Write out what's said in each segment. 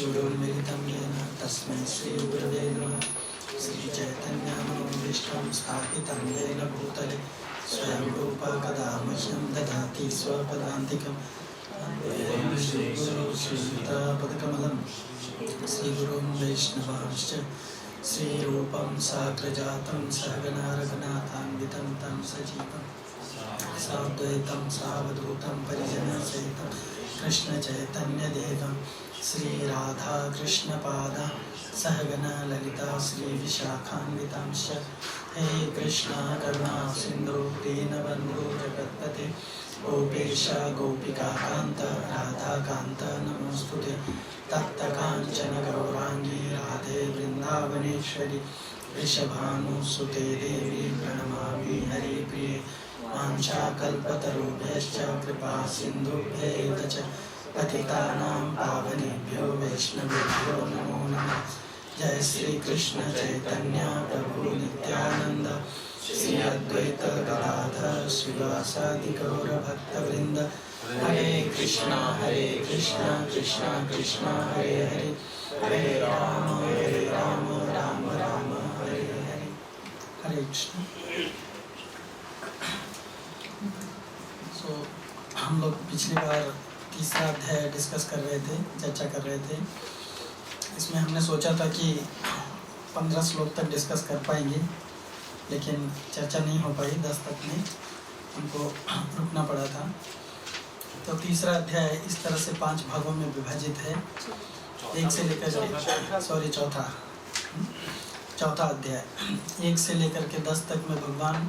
चक्षुरुन्मिलितं येन तस्मै श्रीगुरवे नमः। श्रीचैतन्यमनोभीष्टं स्थापितं येन भूतले स्वयं रूप कदा मह्यं ददाति स्वपदान्तिकं। वन्दे श्रीगुरुश्रीयुतापदकमलं श्रीगुरुं वैष्णवांश्च श्रीरूपं साग्रजातं सहगना रघुनाथान्वितं तं सजीवं साद्वैतं सावधूतं परिजनसहितं कृष्णचैतन्यदेवं श्रीराधाकृष्णपादा सहगना ललिता श्रीविशाखान्वितांश्च। हे कृष्णा करुणा सिन्धु दीनबन्धु जगत्पते गोपेश गोपिकान्त राधाकान्त नमोस्तुते। तप्तकाञ्चन गौराङ्गी राधे वृन्दावनेश्वरी वृषभानुसुते देवी प्रणमामि हरिप्रिये। वाञ्छाकल्पतरुभ्यश्च कृपा सिन्धुभ्येव च पतितानां पावनेभ्यो वैष्णवेभ्यो नमो नमः। जय श्री कृष्ण चैतन्य प्रभु नित्यानंद श्री अद्वैत गदाधर श्रीवासादि गौर भक्तवृंद। हरे कृष्णा कृष्णा कृष्णा हरे हरे, हरे राम राम राम हरे हरे। हरे कृष्ण। हम लोग पिछली बार तीसरा अध्याय डिस्कस कर रहे थे, चर्चा कर रहे थे। इसमें हमने सोचा था कि 15 श्लोक तक डिस्कस कर पाएंगे, लेकिन चर्चा नहीं हो पाई। 10 तक में हमको रुकना पड़ा था। तो तीसरा अध्याय इस तरह से 5 भागों में विभाजित है। एक से लेकर चौथा अध्याय 1 से लेकर के 10 तक में भगवान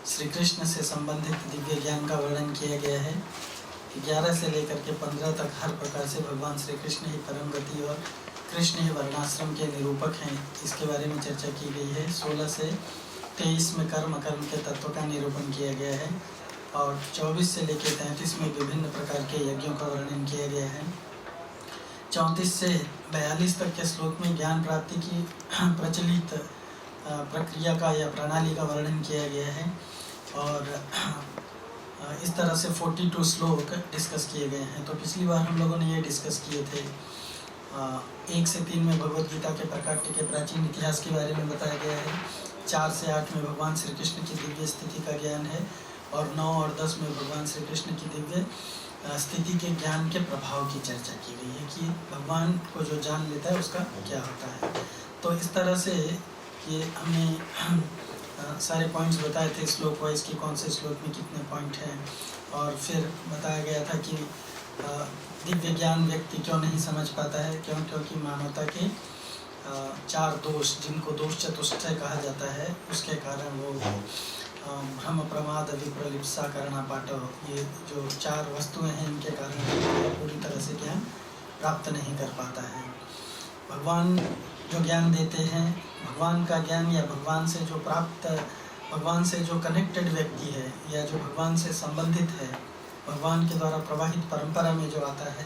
श्री कृष्ण से संबंधित दिव्य ज्ञान का वर्णन किया गया है। 11 से लेकर के 15 तक हर प्रकार से भगवान श्री कृष्ण ही परम गति और कृष्ण ही वर्णाश्रम के निरूपक हैं, इसके बारे में चर्चा की गई है। 16 से 23 में कर्म अकर्म के तत्व का निरूपण किया गया है और 24 से लेकर 33 में विभिन्न प्रकार के यज्ञों का वर्णन किया गया है। 34 से 42 तक के श्लोक में ज्ञान प्राप्ति की प्रचलित प्रक्रिया का या प्रणाली का वर्णन किया गया है और इस तरह से 42 श्लोक डिस्कस किए गए हैं। तो पिछली बार हम लोगों ने ये डिस्कस किए थे 1 से 3 में भगवद गीता के प्रकाट्य के प्राचीन इतिहास के बारे में बताया गया है। 4 से 8 में भगवान श्री कृष्ण की दिव्य स्थिति का ज्ञान है और 9 और 10 में भगवान श्री कृष्ण की दिव्य स्थिति के ज्ञान के प्रभाव की चर्चा की गई है कि भगवान को जो जान लेता है उसका क्या होता है। तो इस तरह से ये हमने सारे पॉइंट्स बताए थे श्लोक वाइज कि कौन से श्लोक में कितने पॉइंट हैं, और फिर बताया गया था कि दिव्य ज्ञान व्यक्ति क्यों नहीं समझ पाता है, क्योंकि मानवता के 4 दोष, जिनको दोष चतुष्टय कहा जाता है, उसके कारण वो भ्रम प्रमाद विप्रलिप्सा करना पाटो, ये जो 4 वस्तुएं हैं, इनके कारण पूरी तरह से ज्ञान प्राप्त नहीं कर पाता है। भगवान जो ज्ञान देते हैं, भगवान का ज्ञान या भगवान से जो प्राप्त, भगवान से जो कनेक्टेड व्यक्ति है या जो भगवान से संबंधित है, भगवान के द्वारा प्रवाहित परंपरा में जो आता है,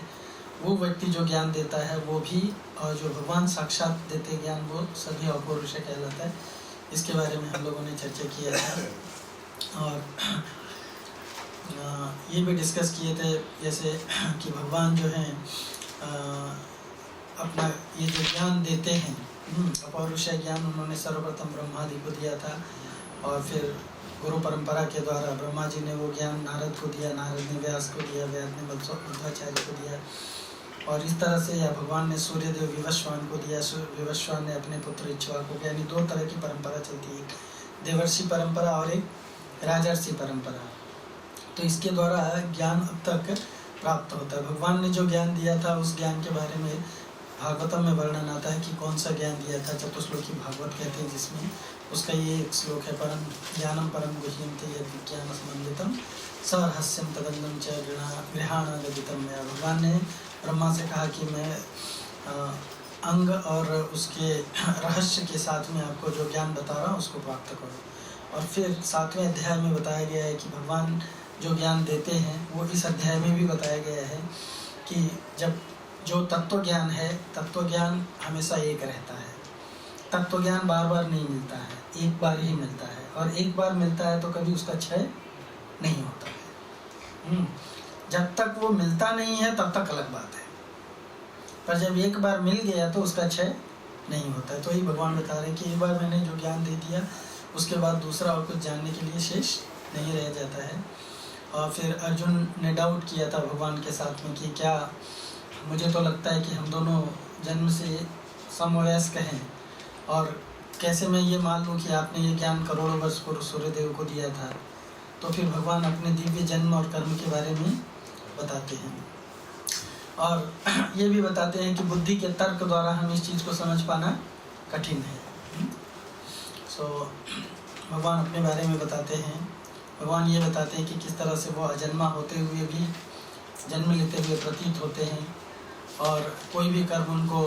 वो व्यक्ति जो ज्ञान देता है वो भी, और जो भगवान साक्षात देते ज्ञान वो सभी अपौरुष कहलाता है। इसके बारे में हम लोगों ने चर्चा किया था और ये भी डिस्कस किए थे जैसे कि भगवान जो हैं अपना ये जो ज्ञान देते हैं, अपौरुषीय ज्ञान उन्होंने सर्वप्रथम ब्रह्मादि को दिया था और फिर गुरु परंपरा के द्वारा ब्रह्मा जी ने वो ज्ञान नारद को दिया, नारद ने व्यास को दिया, व्यास ने मध्वाचार्य को दिया, और इस तरह से या भगवान ने सूर्यदेव विवस्वान को दिया, विवस्वान ने अपने पुत्र इक्ष्वाकु को, यानी 2 तरह की परंपरा चलती है, देवर्षि परंपरा और एक राजर्षि परंपरा। तो इसके द्वारा ज्ञान अब तक प्राप्त होता है। भगवान ने जो ज्ञान दिया था उस ज्ञान के बारे में भागवतम में वर्णन आता है कि कौन सा ज्ञान दिया था। चतुश्लोकी भागवत कहते हैं जिसमें, उसका ये एक श्लोक है, परम ज्ञानम परम गुह्यन्ते यद् विज्ञान समन्वितम सरहस्यम तदंगम च गृहाण गदितम। भगवान ने ब्रह्मा से कहा कि मैं अंग और उसके रहस्य के साथ में आपको जो ज्ञान बता रहा हूँ उसको प्राप्त करो। और फिर 7वें अध्याय में बताया गया है कि भगवान जो ज्ञान देते हैं वो इस अध्याय में भी बताया गया है कि जब जो तत्व ज्ञान है, तत्व ज्ञान हमेशा एक रहता है। तत्व ज्ञान बार बार नहीं मिलता है, एक बार ही मिलता है, और एक बार मिलता है तो कभी उसका क्षय नहीं होता है। जब तक वो मिलता नहीं है तब तक अलग बात है। पर जब एक बार मिल गया तो उसका क्षय नहीं होता है। तो ही भगवान बता रहे हैं कि एक बार मैंने जो ज्ञान दे दिया उसके बाद दूसरा और कुछ जानने के लिए शेष नहीं रह जाता है। और फिर अर्जुन ने डाउट किया था भगवान के साथ में कि क्या, मुझे तो लगता है कि हम दोनों जन्म से समवयस्क हैं, और कैसे मैं ये मान लूँ कि आपने ये ज्ञान करोड़ों वर्ष पूर्व सूर्यदेव को दिया था। तो फिर भगवान अपने दिव्य जन्म और कर्म के बारे में बताते हैं, और ये भी बताते हैं कि बुद्धि के तर्क द्वारा हम इस चीज़ को समझ पाना कठिन है। सो भगवान अपने बारे में बताते हैं। भगवान ये बताते हैं कि किस तरह से वो अजन्मा होते हुए भी जन्म लेते हुए प्रतीत होते हैं, और कोई भी कर्म उनको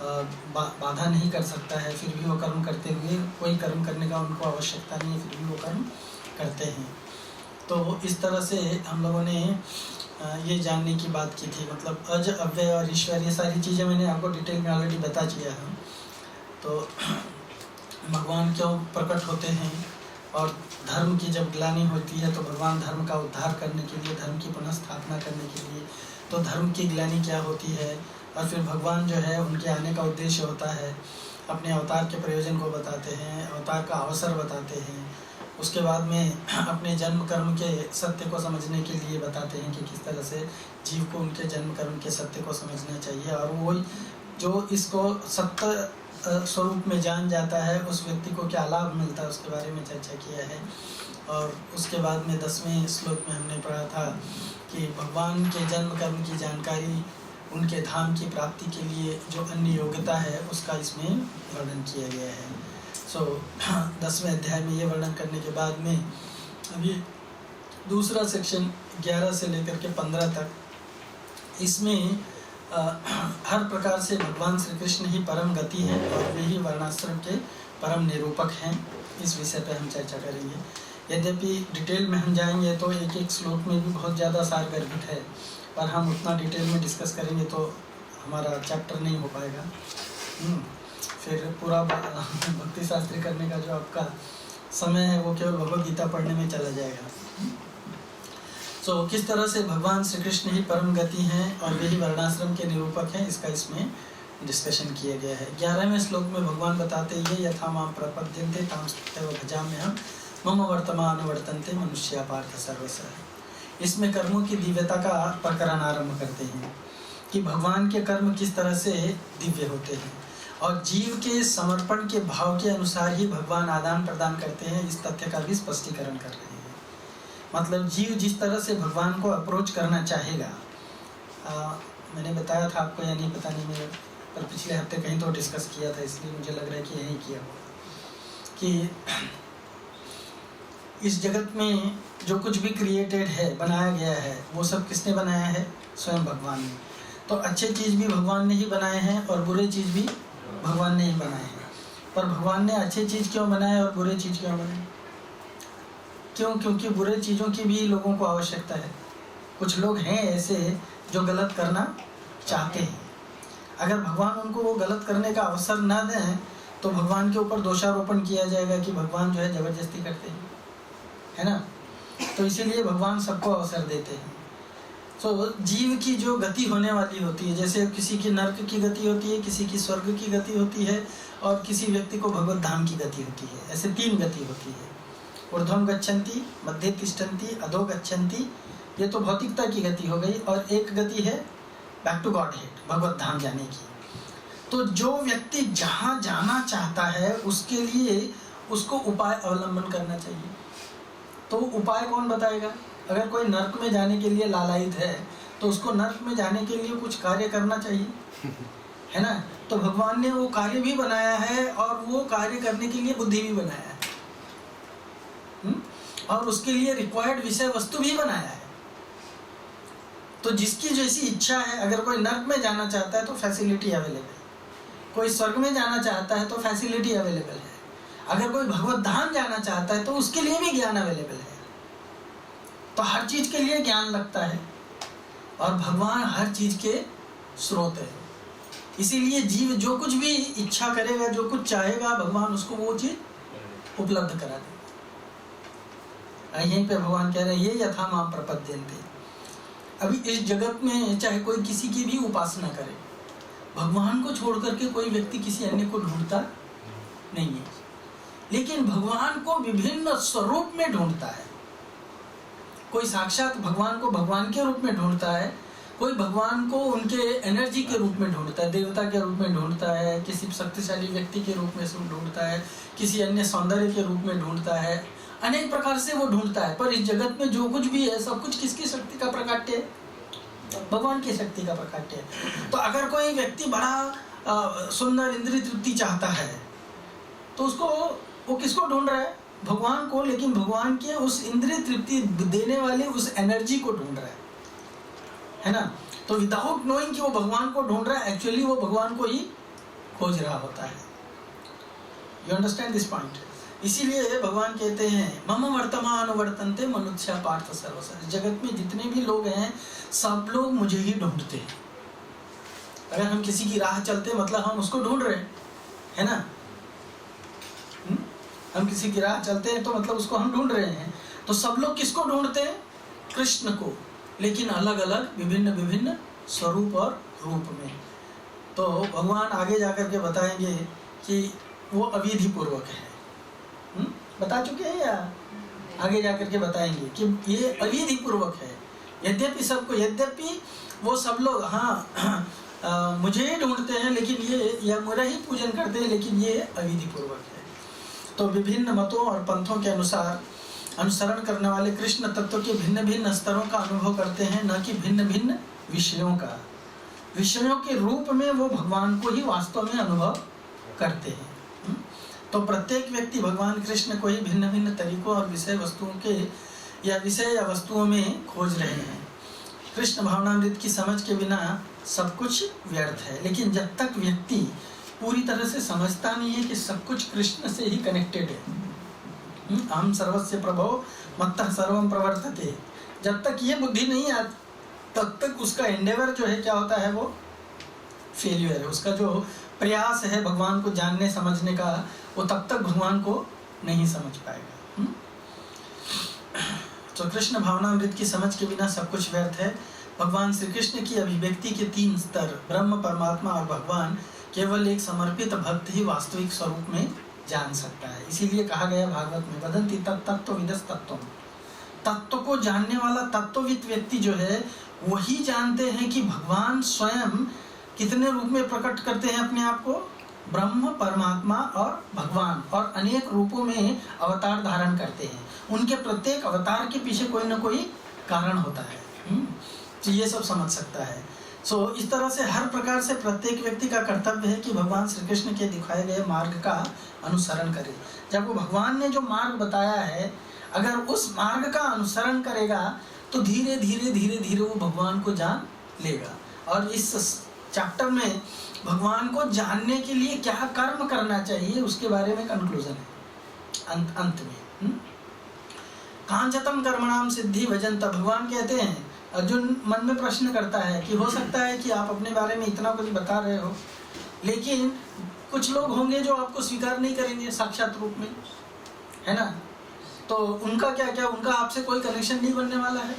बाधा नहीं कर सकता है, फिर भी वो कर्म करते हुए, कोई कर्म करने का उनको आवश्यकता नहीं है, फिर भी वो कर्म करते हैं। तो इस तरह से हम लोगों ने ये जानने की बात की थी, मतलब अज, अव्यय और ईश्वर, ये सारी चीज़ें मैंने आपको डिटेल में ऑलरेडी बता दिया है। तो भगवान क्यों प्रकट होते हैं, और धर्म की जब ग्लानि होती है तो भगवान धर्म का उद्धार करने के लिए, धर्म की पुनः स्थापना करने के लिए, तो धर्म की ग्लानि क्या होती है, और फिर भगवान जो है उनके आने का उद्देश्य होता है, अपने अवतार के प्रयोजन को बताते हैं, अवतार का अवसर बताते हैं, उसके बाद में अपने जन्म कर्म के सत्य को समझने के लिए बताते हैं कि किस तरह से जीव को उनके जन्म कर्म के सत्य को समझना चाहिए, और वो जो इसको सत्य स्वरूप में जान जाता है उस व्यक्ति को क्या लाभ मिलता है उसके बारे में चर्चा किया है। और उसके बाद में 10वें श्लोक में हमने पढ़ा था कि भगवान के जन्म कर्म की जानकारी, उनके धाम की प्राप्ति के लिए जो अन्य योग्यता है उसका इसमें वर्णन किया गया है। सो 10वें अध्याय में ये वर्णन करने के बाद में अभी दूसरा सेक्शन 11 से लेकर के 15 तक, इसमें हर प्रकार से भगवान श्री कृष्ण ही परम गति है और वे ही वर्णाश्रम के परम निरूपक हैं। इस विषय पर हम चर्चा करेंगे। यद्यपि डिटेल में हम जाएंगे तो एक एक श्लोक में भी बहुत ज़्यादा सार गर्भित है, पर हम उतना डिटेल में डिस्कस करेंगे तो हमारा चैप्टर नहीं हो पाएगा। फिर पूरा भक्ति शास्त्री करने का जो आपका समय है वो केवल भगवद गीता पढ़ने में चला जाएगा। किस तरह से भगवान श्री कृष्ण ही परम गति हैं और वे ही वर्णाश्रम के निरूपक हैं, इसका इसमें डिस्कशन किया गया है। 11वें श्लोक में भगवान बताते ये यथा माम प्रपद्यन्ते ताम तव भजाम्यहम् मम वर्तमान वर्तन्ते मनुष्या पार्थ सर्वशः। इसमें कर्मों की दिव्यता का प्रकरण आरंभ करते हैं कि भगवान के कर्म किस तरह से दिव्य होते हैं, और जीव के समर्पण के भाव के अनुसार ही भगवान आदान प्रदान करते हैं। इस तथ्य का भी स्पष्टीकरण कर रहे हैं। मतलब जीव जिस तरह से भगवान को अप्रोच करना चाहेगा, मैंने बताया था आपको या नहीं पता नहीं, मैं पर पिछले हफ्ते कहीं तो डिस्कस किया था, इसलिए मुझे लग रहा है कि यही किया होगा कि इस जगत में जो कुछ भी क्रिएटेड है, बनाया गया है, वो सब किसने बनाया है? स्वयं भगवान ने। तो अच्छे चीज़ भी भगवान ने ही बनाए हैं और बुरे चीज़ भी भगवान ने ही बनाए हैं। पर भगवान ने अच्छे चीज़ क्यों बनाए और बुरे चीज़ क्यों बनाए? क्यों? क्योंकि बुरे चीज़ों की भी लोगों को आवश्यकता है। कुछ लोग हैं ऐसे जो गलत करना चाहते हैं। अगर भगवान उनको वो गलत करने का अवसर ना दें तो भगवान के ऊपर दोषारोपण किया जाएगा कि भगवान जो है ज़बरदस्ती करते हैं, है ना। तो इसीलिए भगवान सबको अवसर देते हैं। तो जीव की जो गति होने वाली होती है, जैसे किसी की नर्क की गति होती है, किसी की स्वर्ग की गति होती है, और किसी व्यक्ति को भगवत धाम की गति होती है। ऐसे 3 गति होती है। ऊर्ध्वं गच्छन्ति, मध्ये तिष्ठन्ति, अधो गच्छन्ति। ये तो भौतिकता की गति हो गई। और एक गति है बैक टू गॉड हेड, भगवत धाम जाने की। तो जो व्यक्ति जहाँ जाना चाहता है उसके लिए उसको उपाय अवलंबन करना चाहिए। तो उपाय कौन बताएगा? अगर कोई नर्क में जाने के लिए लालायित है तो उसको नर्क में जाने के लिए कुछ कार्य करना चाहिए, है ना। तो भगवान ने वो कार्य भी बनाया है और वो कार्य करने के लिए बुद्धि भी बनाया है, और उसके लिए रिक्वायर्ड विषय वस्तु भी बनाया है। तो जिसकी जैसी इच्छा है, अगर कोई नर्क में जाना चाहता है तो फैसिलिटी अवेलेबल है, कोई स्वर्ग में जाना चाहता है तो फैसिलिटी अवेलेबल है, अगर कोई भगवत धाम जाना चाहता है तो उसके लिए भी ज्ञान अवेलेबल है। तो हर चीज के लिए ज्ञान लगता है, और भगवान हर चीज के स्रोत है। इसीलिए जीव जो कुछ भी इच्छा करेगा, जो कुछ चाहेगा, भगवान उसको वो चीज उपलब्ध करा देगा। यहीं पे भगवान कह रहे हैं ये यथा माम प्रपद्यन्ते। अभी इस जगत में चाहे कोई किसी की भी उपासना करे, भगवान को छोड़ करके कोई व्यक्ति किसी अन्य को ढूंढता नहीं है, लेकिन भगवान को विभिन्न स्वरूप में ढूंढता है। कोई साक्षात भगवान को भगवान के रूप में ढूंढता है, कोई भगवान को उनके एनर्जी के रूप में ढूंढता है, देवता के रूप में ढूंढता है, किसी शक्तिशाली व्यक्ति के रूप में ढूंढता है, किसी अन्य सौंदर्य के रूप में ढूंढता है, अनेक प्रकार से वो ढूंढता है। पर इस जगत में जो कुछ भी है सब कुछ किसकी शक्ति का प्रकाट्य है? भगवान की शक्ति का प्रकाट्य है। तो अगर कोई व्यक्ति बड़ा सुंदर इंद्रिय तृप्ति चाहता है तो उसको वो किसको ढूंढ रहा है? भगवान को, लेकिन भगवान के उस इंद्रिय तृप्ति देने वाले उस एनर्जी को ढूंढ रहा है ना। तो विदाउट नोइंग कि वो भगवान को ढूंढ रहा है, एक्चुअली वो भगवान को ही खोज रहा होता है। You understand this point? इसीलिए भगवान कहते हैं मम वर्तमान वर्तन्ते मनुष्य पार्थ सर्वस। जगत में जितने भी लोग हैं सब लोग मुझे ही ढूंढते हैं। अगर हम किसी की राह चलते मतलब हम उसको ढूंढ रहे हैं, है ना। हम किसी की राह चलते हैं तो मतलब उसको हम ढूंढ रहे हैं। तो सब लोग किसको ढूंढते हैं? कृष्ण को, लेकिन अलग अलग विभिन्न विभिन्न स्वरूप और रूप में। तो भगवान आगे जाकर के बताएंगे कि वो अविधि पूर्वक है। बता चुके हैं या आगे जाकर के बताएंगे कि ये अविधि पूर्वक है। यद्यपि सबको, यद्यपि वो सब लोग मुझे ही ढूंढते हैं, लेकिन ये या मेरा ही पूजन करते हैं, लेकिन ये अविधि पूर्वक है। तो विभिन्न मतों और पंथों के अनुसार अनुसरण करने वाले कृष्ण तत्व के भिन्न भिन्न स्तरों का अनुभव करते हैं, न कि भिन्न भिन्न विषयों का। विषयों के रूप में वो भगवान को ही वास्तव में अनुभव करते हैं। तो प्रत्येक व्यक्ति भगवान कृष्ण को ही भिन्न भिन्न तरीकों और विषय वस्तुओं के या विषय या वस्तुओं में खोज रहे हैं। कृष्ण भावनामृत की समझ के बिना सब कुछ व्यर्थ है। लेकिन जब तक व्यक्ति पूरी तरह से समझता नहीं है कि सब कुछ कृष्ण से ही कनेक्टेड है, अहम सर्वस्य प्रभो मत्तः सर्वम प्रवर्तते, जब तक ये बुद्धि नहीं आती तब तक उसका एंडेवर जो है क्या होता है? वो फेल्यूर है। उसका जो प्रयास है भगवान को जानने समझने का, वो तब तक भगवान को नहीं समझ पाएगा। तो कृष्ण भावनामृत की समझ के बिना सब कुछ व्यर्थ है। भगवान श्री कृष्ण की अभिव्यक्ति के 3 स्तर, ब्रह्म, परमात्मा और भगवान, केवल एक समर्पित भक्त ही वास्तविक स्वरूप में जान सकता है। इसीलिए कहा गया भागवत में, वदन्ति तत्त्वविदस् तत्त्वम्। तत्व को जानने वाला तत्वविद व्यक्ति जो है वही जानते हैं कि भगवान स्वयं कितने रूप में प्रकट करते हैं अपने आप को? ब्रह्म, परमात्मा और भगवान, और अनेक रूपों में अवतार धारण करते हैं। उनके प्रत्येक अवतार के पीछे कोई ना कोई कारण होता है। तो ये सब समझ सकता है। इस तरह से हर प्रकार से प्रत्येक व्यक्ति का कर्तव्य है कि भगवान श्री कृष्ण के दिखाए गए मार्ग का अनुसरण करे। जब वो भगवान ने जो मार्ग बताया है, अगर उस मार्ग का अनुसरण करेगा तो धीरे धीरे धीरे धीरे वो भगवान को जान लेगा। और इस चैप्टर में भगवान को जानने के लिए क्या कर्म करना चाहिए उसके बारे में कंक्लूजन है अंत में। कांचतम कर्मणाम सिद्धि भजंत। भगवान कहते हैं, अर्जुन मन में प्रश्न करता है कि हो सकता है कि आप अपने बारे में इतना कुछ बता रहे हो, लेकिन कुछ लोग होंगे जो आपको स्वीकार नहीं करेंगे साक्षात रूप में, है ना। तो उनका क्या, उनका आपसे कोई कनेक्शन नहीं बनने वाला है।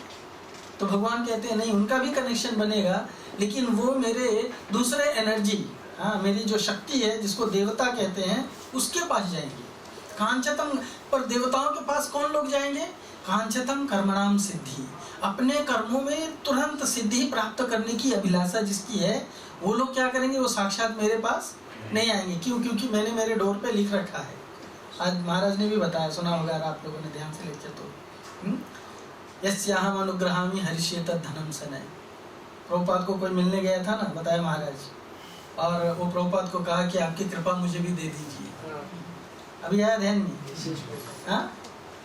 तो भगवान कहते हैं नहीं, उनका भी कनेक्शन बनेगा, लेकिन वो मेरे दूसरे एनर्जी, मेरी जो शक्ति है जिसको देवता कहते हैं, उसके पास जाएंगे। कांचतम, पर देवताओं के पास कौन लोग जाएंगे? कांचतम कर्मणाम सिद्धि। अपने कर्मों में तुरंत सिद्धि प्राप्त करने की अभिलाषा जिसकी है, वो लोग क्या करेंगे? वो साक्षात मेरे पास नहीं आएंगे। क्यों? क्योंकि मैंने मेरे डोर पे लिख रखा है। आज महाराज ने भी बताया, सुना होगा आप लोगों ने ध्यान से लेकर। तो यस्याहम अनुग्रहामि हरिष्ये तद्धनम सनय। प्रभुपाद को कोई मिलने गया था ना, बताया महाराज, और वो प्रभुपाद को कहा कि आपकी कृपा मुझे भी दे दीजिए। अभी आया ध्यान में?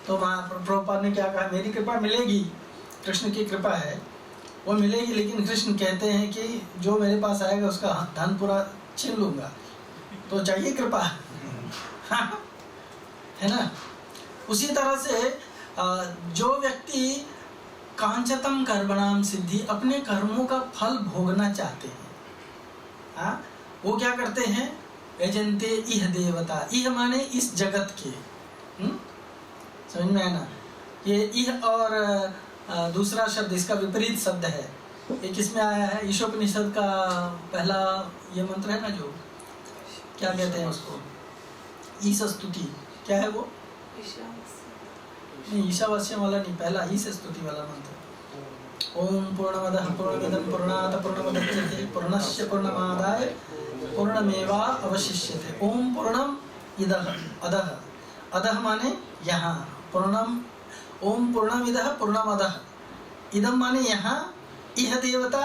तो प्रभुपाद ने क्या कहा? मेरी कृपा मिलेगी, कृष्ण की कृपा है वो मिलेगी, लेकिन कृष्ण कहते हैं कि जो मेरे पास आएगा उसका धन पूरा छीन लूंगा। तो चाहिए कृपा, है ना। उसी तरह से जो व्यक्ति कांचतम कर्मणाम सिद्धि, अपने कर्मों का फल भोगना चाहते हैं, वो क्या करते हैं? यजन्ते इह देवता। इह माने इस जगत के, समझ में आया ना। ये इह और दूसरा शब्द इसका विपरीत शब्द है। एक इसमें आया है ईशोपनिषद का पहला ये मंत्र है ना, जो क्या कहते हैं उसको, ईश स्तुति, क्या है वो? नहीं, ईशावास्यम वाला नहीं, पहला ईश स्तुति वाला मंत्र। ओम पूर्णमदः पूर्णमिदं पूर्णात् पूर्णमुदच्यते पूर्णस्य पूर्णमादाय पूर्णमेवा अवशिष्यते। ओम पूर्णम इदः, अदः, अदः माने यहाँ, पूर्णम, ओम पूर्णम इदः पूर्णम अदः, इदम माने यहाँ, इह देवता,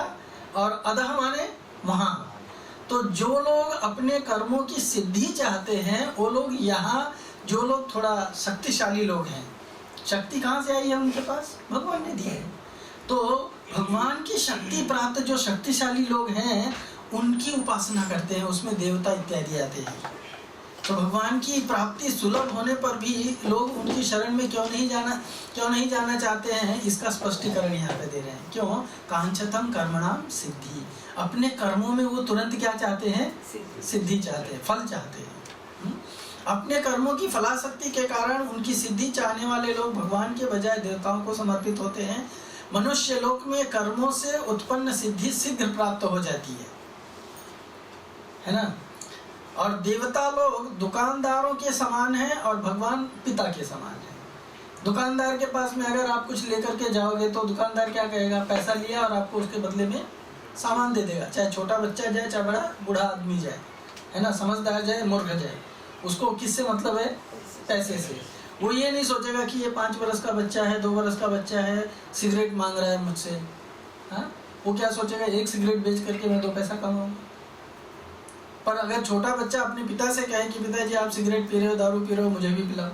और अदः माने वहाँ। तो जो लोग अपने कर्मों की सिद्धि चाहते हैं वो लोग यहाँ, जो लोग थोड़ा शक्तिशाली लोग हैं, शक्ति कहाँ से आई है उनके पास? भगवान ने दी है। तो भगवान की शक्ति प्राप्त जो शक्तिशाली लोग हैं उनकी उपासना करते हैं, उसमें देवता इत्यादि आते हैं। तो भगवान की प्राप्ति सुलभ होने पर भी लोग उनकी शरण में क्यों नहीं जाना चाहते हैं, इसका स्पष्टीकरण यहाँ पे दे रहे हैं। क्यों? कांचतम कर्मणाम सिद्धि, अपने कर्मों में वो तुरंत क्या चाहते हैं? सिद्धि चाहते हैं, फल चाहते हैं। अपने कर्मों की फलाशक्ति के कारण उनकी सिद्धि चाहने वाले लोग भगवान के बजाय देवताओं को समर्पित होते हैं। मनुष्य लोक में कर्मों से उत्पन्न सिद्धि शीघ्र प्राप्त हो जाती है ना। और देवता लोग दुकानदारों के समान हैं और भगवान पिता के समान है। दुकानदार के पास में अगर आप कुछ लेकर के जाओगे तो दुकानदार क्या कहेगा? पैसा लिया और आपको उसके बदले में सामान दे देगा, चाहे छोटा बच्चा जाए चाहे बूढ़ा आदमी जाए, है ना, समझदार जाए मूर्ख जाए, उसको किससे मतलब है? पैसे से। वो ये नहीं सोचेगा कि ये 5 वर्ष का बच्चा है, 2 वर्ष का बच्चा है, सिगरेट मांग रहा है मुझसे। हाँ, वो क्या सोचेगा? 1 सिगरेट बेच करके मैं 2 पैसा कमाऊंगा। पर अगर छोटा बच्चा अपने पिता से कहे कि पिताजी आप सिगरेट पी रहे हो, दारू पी रहे हो, मुझे भी पिलाओ,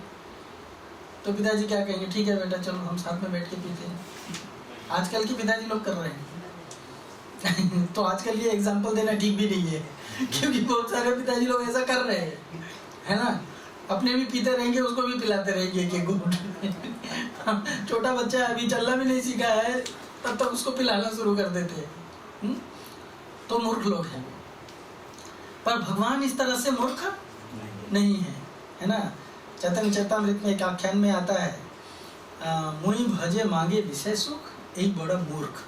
तो पिताजी क्या कहेंगे? ठीक है बेटा, चलो हम साथ में बैठ के पीते हैं। आजकल के पिताजी लोग कर रहे हैं तो आजकल ये एग्जाम्पल देना ठीक भी नहीं है क्योंकि बहुत सारे पिताजी लोग ऐसा कर रहे हैं, है ना, अपने भी पीते रहेंगे, उसको भी पिलाते रहेंगे एक घूंट छोटा बच्चा अभी चलना भी नहीं सीखा है तब तक उसको पिलाना शुरू कर देते हैं। तो मूर्ख लोग हैं। पर भगवान इस तरह से मूर्ख नहीं है ना। चैतन्य चैतामृत में एक आख्यान में आता है, मुनि भजे मांगे विषय सुख, यही बड़ा मूर्ख।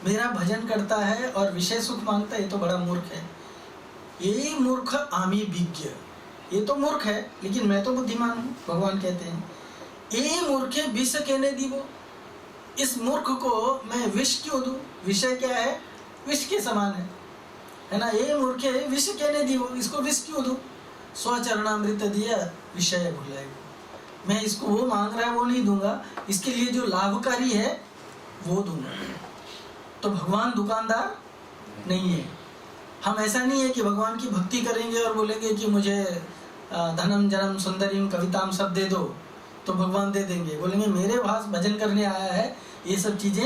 मेरा भजन करता है और विषय सुख मांगता है, ये तो बड़ा मूर्ख है। यही मूर्ख आमी विज्ञ, ये तो मूर्ख है लेकिन मैं तो बुद्धिमान हूँ, भगवान कहते हैं। ये मूर्खे विष कहने दीवो, इस मूर्ख को मैं विष क्यों दूं? विषय क्या है? विष के समान है ना। ये मूर्खे विष कहने दीवो, इसको विष क्यों दूं? स्वचरणामृत दिया विषय भुलाएगा। मैं इसको वो मांग रहा है वो नहीं दूंगा, इसके लिए जो लाभकारी है वो दूंगा। तो भगवान दुकानदार नहीं है। हम ऐसा नहीं है कि भगवान की भक्ति करेंगे और बोलेंगे कि मुझे धनम जनम सुंदरीम कविताम सब दे दो तो भगवान दे देंगे। बोलेंगे मेरे पास भजन करने आया है, ये सब चीज़ें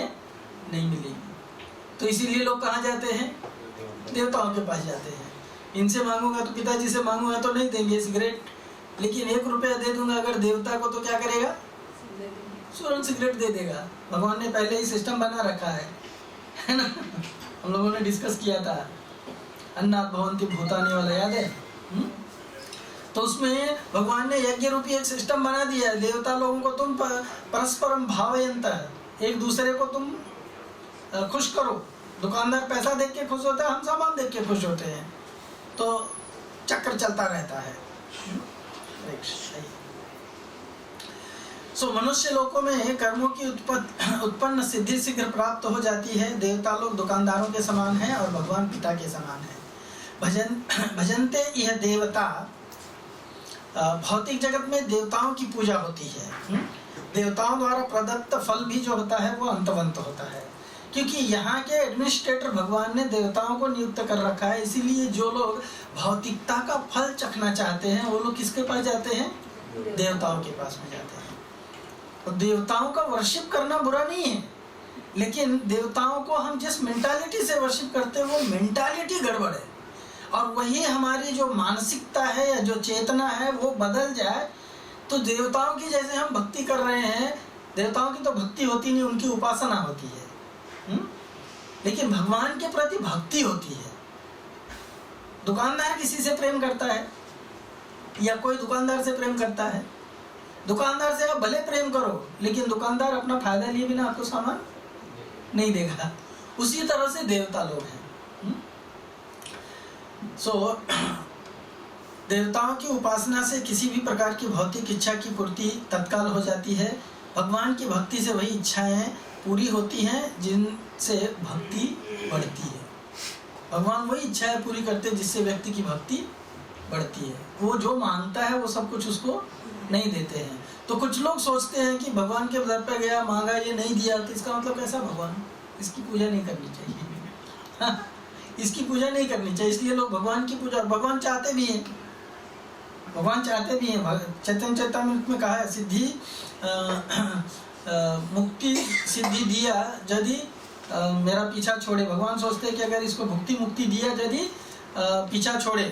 नहीं मिलेंगी। तो इसीलिए लोग कहाँ जाते हैं? देवताओं के पास जाते हैं। इनसे मांगूंगा तो, पिताजी से मांगूंगा तो नहीं देंगे सिगरेट, लेकिन 1 रुपया दे दूंगा अगर देवता को तो क्या करेगा? तुरंत सिगरेट दे देगा। भगवान ने पहले ही सिस्टम बना रखा है ना। हम लोगों ने डिस्कस किया था अन्नात् भवन्ति भूतानि वाला, याद है? तो उसमें भगवान ने यज्ञ रूपी एक सिस्टम बना दिया है। देवता लोगों को तुम परस्परम भावयन्तः, एक दूसरे को तुम खुश करो। दुकानदार पैसा देख के खुश होता है, हम सामान देख के खुश होते हैं, तो चक्कर चलता रहता है। मनुष्य लोकों में कर्मों की उत्पन्न सिद्धि शीघ्र प्राप्त हो जाती है। देवता लोग दुकानदारों के समान हैं और भगवान पिता के समान है। भजनते यह देवता, भौतिक जगत में देवताओं की पूजा होती है। देवताओं द्वारा प्रदत्त फल भी जो होता है वो अंतवंत होता है, क्योंकि यहाँ के एडमिनिस्ट्रेटर भगवान ने देवताओं को नियुक्त कर रखा है। इसीलिए जो लोग भौतिकता का फल चखना चाहते हैं वो लोग किसके पास जाते हैं? देवताओं के पास में जाते हैं। और देवताओं का वर्शिप करना बुरा नहीं है, लेकिन देवताओं को हम जिस मेंटालिटी से वर्शिप करते हैं वो मेंटालिटी गड़बड़ है। और वही हमारी जो मानसिकता है या जो चेतना है वो बदल जाए तो देवताओं की जैसे हम भक्ति कर रहे हैं, देवताओं की तो भक्ति होती नहीं, उनकी उपासना होती है। लेकिन भगवान के प्रति भक्ति होती है। दुकानदार किसी से प्रेम करता है या कोई दुकानदार से प्रेम करता है? दुकानदार से आप भले प्रेम करो, लेकिन दुकानदार अपना फायदा लिए बिना आपको सामान नहीं देगा। उसी तरह से देवता लोग हैं। देवताओं की उपासना से किसी भी प्रकार की भौतिक इच्छा की पूर्ति तत्काल हो जाती है। भगवान की भक्ति से वही इच्छाएं पूरी होती हैं जिनसे भक्ति बढ़ती है। भगवान वही इच्छाएं पूरी करते हैं जिससे व्यक्ति की भक्ति बढ़ती है। वो जो मांगता है वो सब कुछ उसको नहीं देते हैं। तो कुछ लोग सोचते हैं कि भगवान के दर पे गया, मांगा, ये नहीं दिया तो इसका मतलब कैसा भगवान, इसकी पूजा नहीं करनी चाहिए। इसकी पूजा नहीं करनी चाहिए। इसलिए लोग भगवान की पूजा, भगवान चाहते भी हैं, भगवान चाहते भी हैं। चैतन्य चैतन्य में कहा है, सिद्धि मुक्ति सिद्धि दिया यदि मेरा पीछा छोड़े। भगवान सोचते हैं कि अगर इसको भुक्ति मुक्ति दिया यदि पीछा छोड़े,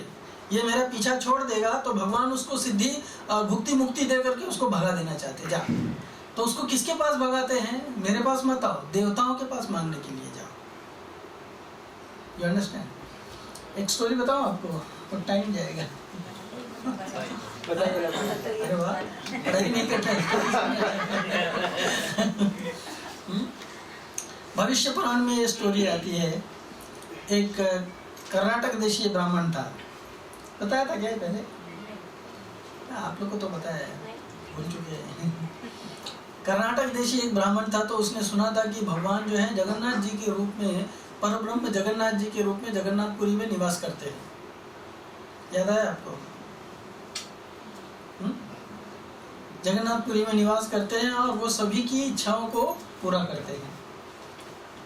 ये मेरा पीछा छोड़ देगा तो भगवान उसको सिद्धि भुक्ति मुक्ति दे करके उसको भगा देना चाहते। जा तो उसको किसके पास भगाते हैं? मेरे पास मत आओ, देवताओं के पास मांगने के लिए जाओ। You understand? एक स्टोरी बताऊं आपको तो टाइम जाएगा। अरे वाह, पढ़ाई नहीं करता। भविष्य पुराण में ये स्टोरी आती है। एक कर्नाटक देशीय ब्राह्मण था, बताया था क्या पहले? आप लोग को तो पता है, भूल चुके हैं। कर्नाटक देशी एक ब्राह्मण था, तो उसने सुना था कि भगवान जो है जगन्नाथ जी के रूप में, परब्रह्म जगन्नाथ जी के रूप में जगन्नाथपुरी में निवास करते हैं। याद है आपको? जगन्नाथपुरी में निवास करते हैं और वो सभी की इच्छाओं को पूरा करते हैं।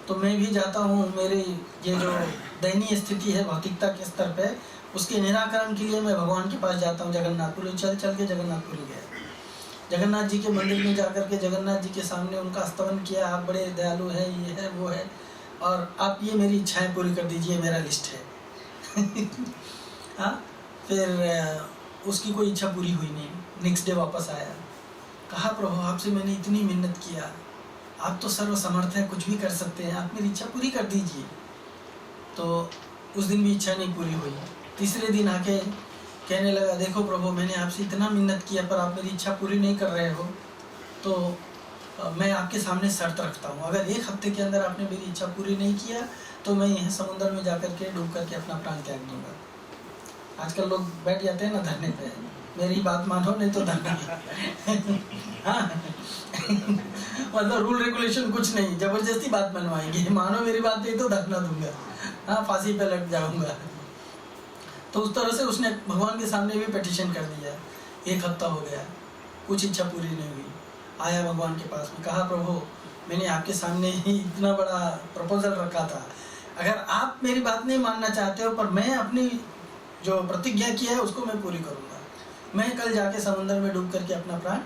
तो मैं भी जाता हूँ, मेरी ये जो दयनीय स्थिति है भौतिकता के स्तर पे, उसके निराकरण के लिए मैं भगवान के पास जाता हूँ। जगन्नाथपुरी चल के जगन्नाथपुरी गया। जगन्नाथ जी के मंदिर में जाकर के जगन्नाथ जी के सामने उनका स्तवन किया, आप बड़े दयालु है, ये है वो है, और आप ये मेरी इच्छाएं पूरी कर दीजिए, मेरा लिस्ट है। हाँ, फिर उसकी कोई इच्छा पूरी हुई नहीं। नेक्स्ट डे वापस आया, कहा प्रभु आपसे मैंने इतनी मेहनत किया, आप तो सर्वसमर्थ हैं, कुछ भी कर सकते हैं, आप मेरी इच्छा पूरी कर दीजिए। तो उस दिन भी इच्छा नहीं पूरी हुई। तीसरे दिन आके कहने लगा, देखो प्रभु मैंने आपसे इतना मेहनत किया पर आप मेरी इच्छा पूरी नहीं कर रहे हो, तो मैं आपके सामने शर्त रखता हूँ, अगर 1 हफ्ते के अंदर आपने मेरी इच्छा पूरी नहीं किया तो मैं यह समुद्र में जाकर के डूब करके अपना प्राण त्याग दूंगा। आजकल लोग बैठ जाते हैं ना धरने पे, मेरी बात मानो नहीं तो धरना। हाँ, मतलब रूल रेगुलेशन कुछ नहीं, जबरदस्ती बात मनवाएंगे, मानो मेरी बात नहीं तो धरना दूंगा, हाँ फांसी पे लग जाऊंगा। तो उस तरह से उसने भगवान के सामने भी पिटीशन कर दिया। 1 हफ्ता हो गया, कुछ इच्छा पूरी नहीं हुई। आया भगवान के पास में, कहा प्रभु मैंने आपके सामने ही इतना बड़ा प्रपोजल रखा था, अगर आप मेरी बात नहीं मानना चाहते हो, पर मैं अपनी जो प्रतिज्ञा की है उसको मैं पूरी करूँगा, मैं कल जाके समुद्र में डूब करके अपना प्राण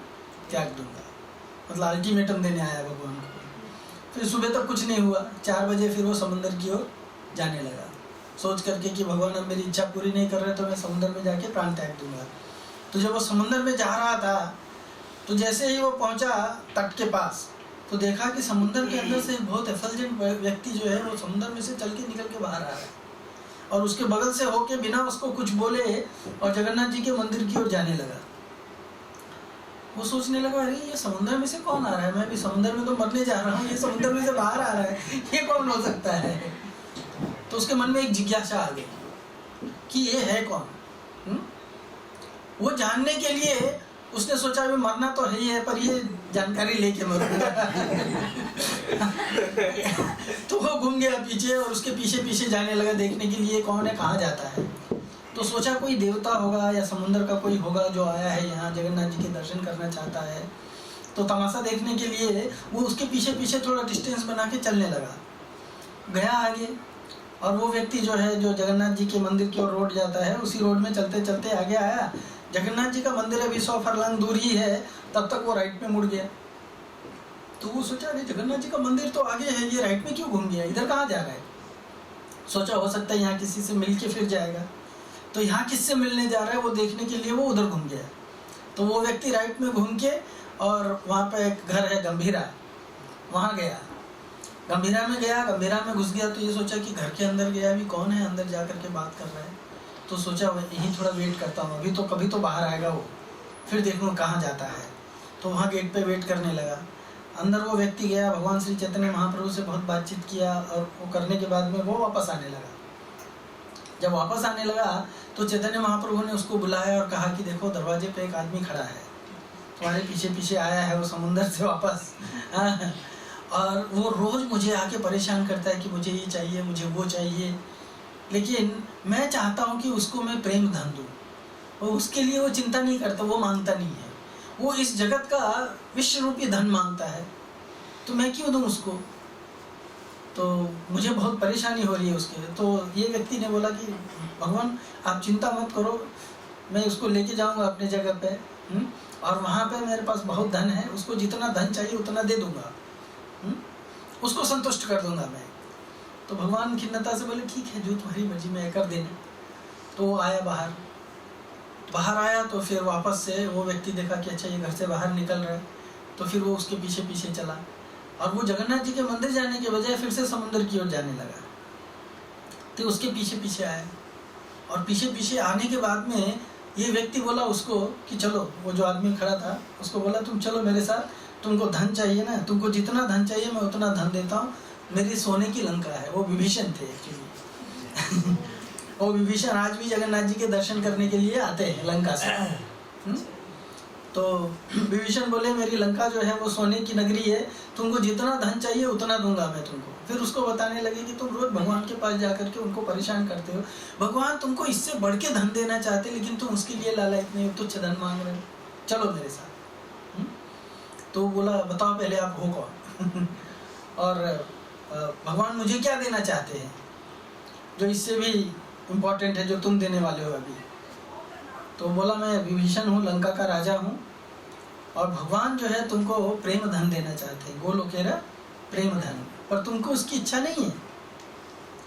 त्याग दूंगा। मतलब अल्टीमेटम देने आया भगवान को। फिर सुबह तक कुछ नहीं हुआ, 4 बजे फिर वो समुद्र की ओर जाने लगा, सोच करके कि भगवान अब मेरी इच्छा पूरी नहीं कर रहे तो मैं समुद्र में जाके प्राण त्याग दूंगा। तो जब वो समुद्र में जा रहा था, तो जैसे ही वो पहुंचा तट के पास, तो देखा कि समुद्र के अंदर से बहुत एफल्जेंट व्यक्ति जो है वो समुद्र में से चल के निकल के बाहर आ रहा है, और उसके बगल से होके बिना उसको कुछ बोले और जगन्नाथ जी के मंदिर की ओर जाने लगा। वो सोचने लगा, अरे ये समुद्र में से कौन आ रहा है, मैं भी समुद्र में तो मरने जा रहा हूँ, ये समुद्र में से बाहर आ रहा है, ये कौन हो सकता है। तो उसके मन में एक जिज्ञासा आ गई कि ये है कौन। वो जानने के लिए उसने सोचा भी मरना तो है ही है, पर ये जानकारी लेके मरूंगा। तो वो घूम गया पीछे और उसके पीछे पीछे जाने लगा देखने के लिए कौन है, कहाँ जाता है। तो सोचा कोई देवता होगा या समुद्र का कोई होगा जो आया है यहाँ जगन्नाथ जी के दर्शन करना चाहता है। तो तमाशा देखने के लिए वो उसके पीछे पीछे थोड़ा डिस्टेंस बना के चलने लगा, गया आगे, और वो व्यक्ति जो है जो जगन्नाथ जी के मंदिर की ओर रोड जाता है, उसी रोड में चलते चलते आगे आया। जगन्नाथ जी का मंदिर अभी 100 फरलांग दूर ही है, तब तक वो राइट में मुड़ गया। तो वो सोचा अरे जगन्नाथ जी का मंदिर तो आगे है, ये राइट में क्यों घूम गया, इधर कहाँ जा रहा है। सोचा हो सकता है यहाँ किसी से मिल के फिर जाएगा। तो यहाँ किससे मिलने जा रहा है वो देखने के लिए वो उधर घूम गया। तो वो व्यक्ति राइट में घूम के और वहाँ पे एक घर है गंभीरा, वहाँ गया, गंभीरा में गया, गंभीरा में घुस गया। तो ये सोचा कि घर के अंदर गया भी कौन है, अंदर जा करके बात कर रहा है। तो सोचा यहीं थोड़ा वेट करता हूँ, अभी तो कभी तो बाहर आएगा वो, फिर देखूँ कहाँ जाता है। तो वहाँ गेट पे वेट करने लगा। अंदर वो व्यक्ति गया, भगवान श्री चैतन्य महाप्रभु से बहुत बातचीत किया और वो करने के बाद में वो वापस आने लगा। जब वापस आने लगा तो चैतन्य महाप्रभु ने उसको बुलाया और कहा कि देखो दरवाजे पे एक आदमी खड़ा है, तुम्हारे पीछे पीछे आया है वो समुंदर से वापस और वो रोज़ मुझे आके परेशान करता है कि मुझे ये चाहिए, मुझे वो चाहिए, लेकिन मैं चाहता हूँ कि उसको मैं प्रेम धन दूँ। और उसके लिए वो चिंता नहीं करता, वो मांगता नहीं है, वो इस जगत का विश्व रूपी धन मांगता है, तो मैं क्यों दूँ उसको? तो मुझे बहुत परेशानी हो रही है उसके। तो ये व्यक्ति ने बोला कि भगवान आप चिंता मत करो, मैं उसको लेके जाऊंगा अपने जगह पे, और वहाँ पे मेरे पास बहुत धन है, उसको जितना धन चाहिए उतना दे दूंगा, उसको संतुष्ट कर दूंगा मैं। तो भगवान खिन्नता से बोले ठीक है, जो तुम्हारी मर्जी में कर देना। तो आया बाहर आया तो फिर वापस से वो व्यक्ति देखा कि अच्छा ये घर से बाहर निकल रहा है, तो फिर वो उसके पीछे पीछे चला और वो जगन्नाथ जी के मंदिर जाने के बजाय फिर से समुद्र की ओर जाने लगा। तो उसके पीछे पीछे आया और पीछे पीछे आने के बाद में ये व्यक्ति बोला उसको कि चलो, वो जो आदमी खड़ा था उसको बोला तुम चलो मेरे साथ, तुमको धन चाहिए ना, तुमको जितना धन चाहिए मैं उतना धन देता हूँ, मेरी सोने की लंका है। वो विभीषण थे एक्चुअली वो विभीषण आज भी जगन्नाथ जी के दर्शन करने के लिए आते हैं लंका से। तो विभीषण बोले मेरी लंका जो है वो सोने की नगरी है, तुमको जितना धन चाहिए उतना दूंगा मैं तुमको। फिर उसको बताने लगे कि तुम रोज भगवान के पास जाकर के उनको परेशान करते हो, भगवान तुमको इससे बढ़ के धन देना चाहते लेकिन तुम उसके लिए लालच नहीं, तुच्छ धन मांग रहे हो, चलो मेरे साथ। तो बोला बताओ पहले आप हो कौन और भगवान मुझे क्या देना चाहते हैं जो इससे भी इम्पोर्टेंट है जो तुम देने वाले हो अभी? तो बोला मैं विभीषण हूँ, लंका का राजा हूँ, और भगवान जो है तुमको प्रेम धन देना चाहते हैं, गोलोकेरा प्रेम धन, पर तुमको उसकी इच्छा नहीं है,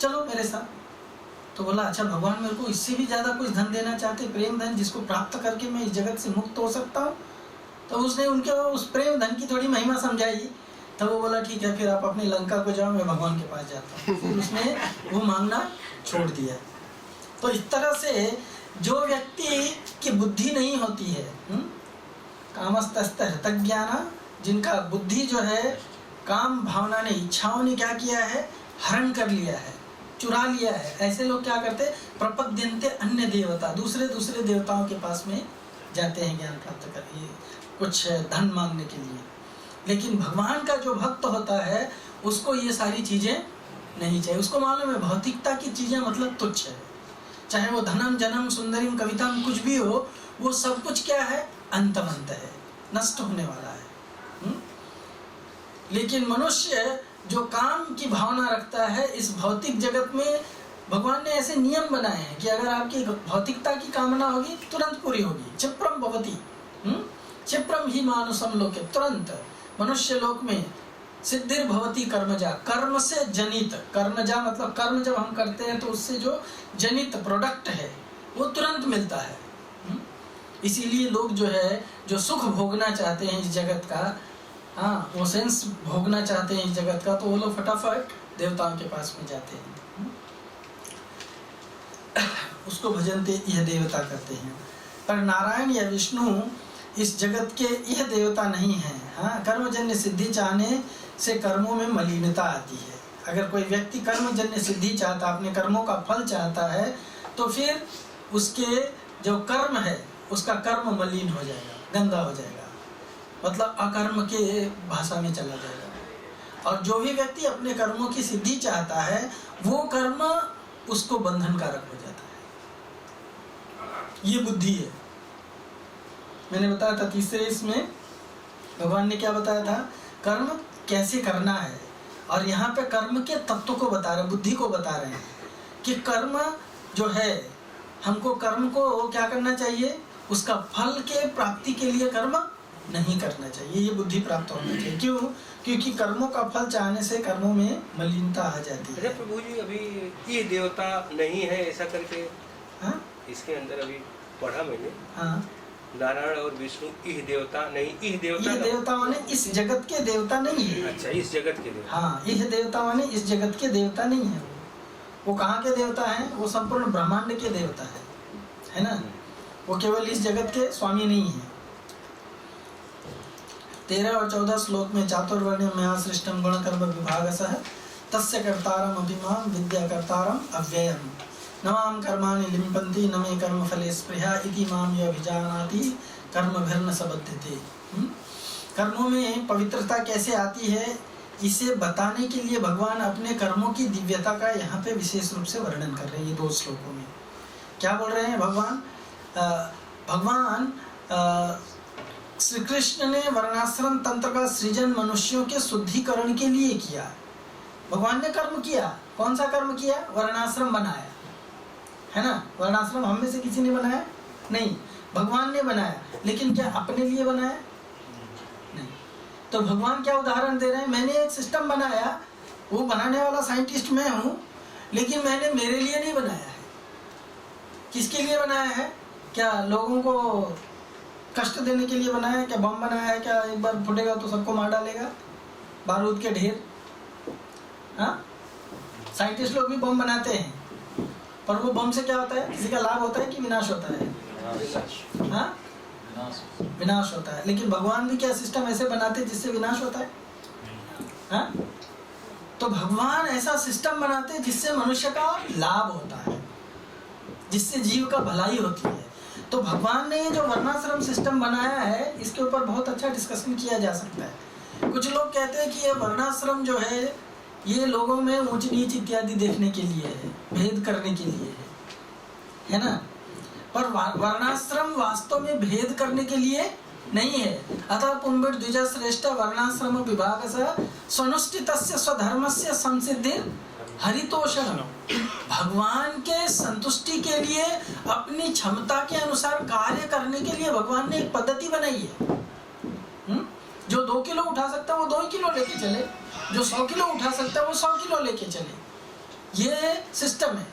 चलो मेरे साथ। तो बोला अच्छा भगवान मेरे को इससे भी ज़्यादा कुछ धन देना चाहते, प्रेम धन जिसको प्राप्त करके मैं इस जगत से मुक्त हो सकता हूँ। तो उसने उनके उस प्रेम धन की थोड़ी महिमा समझाई। तब वो बोला ठीक है फिर आप अपनी लंका को जाओ, मैं भगवान के पास जाता हूँ। फिर उसने वो मांगना छोड़ दिया। तो इस तरह से जो व्यक्ति की बुद्धि नहीं होती है, कामस्तस्थ हृतज्ञान, जिनका बुद्धि जो है काम भावना ने, इच्छाओं ने क्या किया है, हरण कर लिया है, चुरा लिया है, ऐसे लोग क्या करते, प्रपद्यन्ते अन्य देवता, दूसरे देवताओं के पास में जाते हैं ज्ञान प्राप्त करके, कुछ धन मांगने के लिए। लेकिन भगवान का जो भक्त होता है उसको ये सारी चीजें नहीं चाहिए, उसको मालूम है भौतिकता की चीजें मतलब तुच्छ है, चाहे वो धनम जनम सुंदरीम कविताम कुछ भी हो, वो सब कुछ क्या है, अंतमंत है, नष्ट होने वाला है। लेकिन मनुष्य जो काम की भावना रखता है, इस भौतिक जगत में भगवान ने ऐसे नियम बनाए हैं कि अगर आपकी भौतिकता की कामना होगी तुरंत पूरी होगी। क्षिप्रम भवति, क्षिप्रम ही मानुषम लोके, तुरंत मनुष्य लोक में सिद्धिर भवती कर्मजा, कर्म से जनित, कर्मजा मतलब कर्म जब हम करते हैं तो उससे जो जनित प्रोडक्ट है वो तुरंत मिलता है। इसीलिए लोग जो है जो सुख भोगना चाहते हैं इस जगत का, हाँ वो सेंस भोगना चाहते हैं इस जगत का, तो वो लोग फटाफट देवताओं के पास में जाते हैं, उसको भजनते यह देवता करते हैं। पर नारायण या विष्णु इस जगत के यह देवता नहीं है। हाँ, कर्मजन्य सिद्धि चाहने से कर्मों में मलिनता आती है। अगर कोई व्यक्ति कर्मजन्य सिद्धि चाहता, अपने कर्मों का फल चाहता है, तो फिर उसके जो कर्म है उसका कर्म मलिन हो जाएगा, गंदा हो जाएगा, मतलब अकर्म के भाषा में चला जाएगा। और जो भी व्यक्ति अपने कर्मों की सिद्धि चाहता है वो कर्म उसको बंधनकारक हो जाता है। ये बुद्धि है। मैंने बताया था तीसरे इसमें भगवान ने क्या बताया था, कर्म कैसे करना है, और यहाँ पे कर्म के तत्व को बता रहे, बुद्धि को बता रहे हैं कि कर्म जो है, हमको कर्म को क्या करना चाहिए, उसका फल के प्राप्ति के लिए कर्म नहीं करना चाहिए, ये बुद्धि प्राप्त होना चाहिए। क्यों? क्योंकि कर्मों का फल चाहने से कर्मों में मलिनता आ जाती है। प्रभु जी अभी ये देवता नहीं है ऐसा करके, हाँ इसके अंदर अभी पढ़ा मैंने, हाँ नारायण और विष्णु इह देवता नहीं, इह देवता, ये देवता माने इस जगत के देवता नहीं है। अच्छा, इस जगत के देवता। हाँ, यह देवता माने इस जगत के देवता नहीं है। वो कहाँ के देवता हैं? वो संपूर्ण ब्रह्मांड के देवता है ना। वो केवल इस जगत के स्वामी नहीं है। 13 और 14 श्लोक में चातुर्वर्ण्यं मया सृष्टं गुणकर्म विभागसः तस्य कर्तारम् अभिमां विद्याकर्तारम् अव्ययम् न मां कर्माणि लिम्पन्ति न मे कर्मफले स्पृहा इति मां यो अभिजानाति कर्मभिर्न सबध्यते। कर्मों में पवित्रता कैसे आती है इसे बताने के लिए भगवान अपने कर्मों की दिव्यता का यहाँ पे विशेष रूप से वर्णन कर रहे हैं। ये 2 श्लोकों में क्या बोल रहे हैं भगवान? भगवान श्री कृष्ण ने वर्णाश्रम तंत्र का सृजन मनुष्यों के शुद्धिकरण के लिए किया। भगवान ने कर्म किया। कौन सा कर्म किया? वर्णाश्रम बनाया, है ना। वर्णाश्रम हम में से किसी ने बनाया नहीं, भगवान ने बनाया। लेकिन क्या अपने लिए बनाया? नहीं। तो भगवान क्या उदाहरण दे रहे हैं? मैंने एक सिस्टम बनाया, वो बनाने वाला साइंटिस्ट मैं हूँ, लेकिन मैंने मेरे लिए नहीं बनाया है। किसके लिए बनाया है? क्या लोगों को कष्ट देने के लिए बनाया है? क्या बम बनाया है? क्या एक बार फूटेगा तो सबको मार डालेगा? बारूद के ढेर। हाँ, साइंटिस्ट लोग भी बम बनाते हैं, पर वो बम से क्या होता है? किसी का लाभ होता है कि विनाश होता है? हाँ, विनाश होता है। लेकिन भगवान भी क्या सिस्टम ऐसे बनाते हैं जिससे विनाश होता है? हाँ, तो भगवान ऐसा सिस्टम बनाते हैं जिससे मनुष्य का लाभ होता है, जिससे जीव का भलाई होती है। तो भगवान ने जो वर्णाश्रम सिस्टम बनाया है, इसके ऊपर बहुत अच्छा डिस्कशन किया जा सकता है। कुछ लोग कहते हैं कि ये वर्णाश्रम जो है ये लोगों में ऊंच नीच इत्यादि देखने के लिए है, भेद करने के लिए है ना। पर वर्णाश्रम वास्तव में भेद करने के लिए नहीं है। अतः पुंबिट द्विज श्रेष्ठ वर्णाश्रम विभागसः स्वनुष्ठितस्य स्वधर्मस्य संसिद्धिर हरितोषण। भगवान के संतुष्टि के लिए अपनी क्षमता के अनुसार कार्य करने के लिए भगवान ने एक पद्धति बनाई है। जो 2 किलो उठा सकता है वो 2 किलो लेके चले, जो 100 किलो उठा सकता है वो 100 किलो लेके चले। ये सिस्टम है।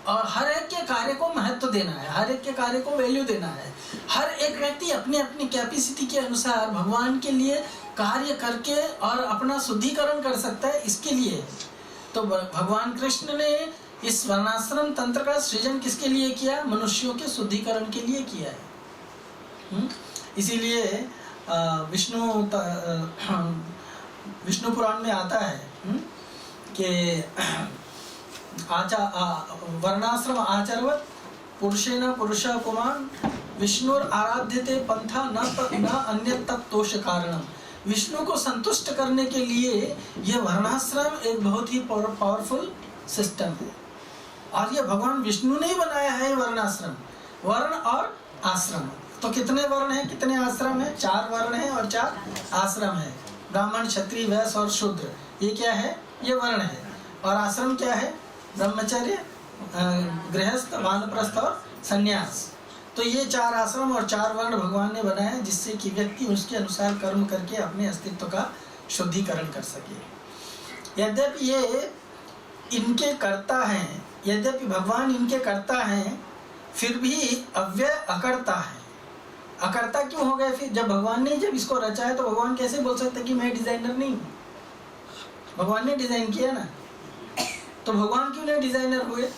और हर एक के कार्य को महत्व देना है, हर एक के कार्य को वैल्यू देना है। हर एक व्यक्ति अपनी अपनी कैपेसिटी के अनुसार भगवान के लिए कार्य करके और अपना शुद्धिकरण कर सकता है, इसके लिए। तो भगवान कृष्ण ने इस वर्णाश्रम तंत्र का सृजन किसके लिए किया? मनुष्यों के शुद्धिकरण के लिए किया है। इसीलिए विष्णु पुराण में आता है कि वर्णाश्रम आचरवत पुरुषेण पुरुष पुमान विष्णुर आराध्यते पंथा न अन्य तत्तोष कारणम। विष्णु को संतुष्ट करने के लिए यह वर्णाश्रम एक बहुत ही पावरफुल सिस्टम है। और ये भगवान विष्णु ने ही बनाया है वर्णाश्रम, वर्ण और आश्रम। तो कितने वर्ण हैं, कितने आश्रम हैं? 4 वर्ण हैं और 4 आश्रम है। ब्राह्मण, क्षत्रिय, वैश्य और शूद्र, ये क्या है? ये वर्ण है। और आश्रम क्या है? ब्रह्मचर्य, गृहस्थ, वानप्रस्थ और संन्यास। तो ये 4 आश्रम और 4 वर्ण भगवान ने बनाए, जिससे कि व्यक्ति उसके अनुसार कर्म करके अपने अस्तित्व का शुद्धिकरण कर सके। यद्यपि ये इनके कर्ता हैं, यद्यपि भगवान इनके कर्ता हैं, फिर भी अव्यय अकर्ता है। अकर्ता क्यों हो गए फिर? जब भगवान ने जब इसको रचा है तो भगवान कैसे बोल सकते कि मैं डिजाइनर नहीं हूँ? भगवान ने डिजाइन किया ना, तो भगवान क्यों नहीं डिजाइनर हुए?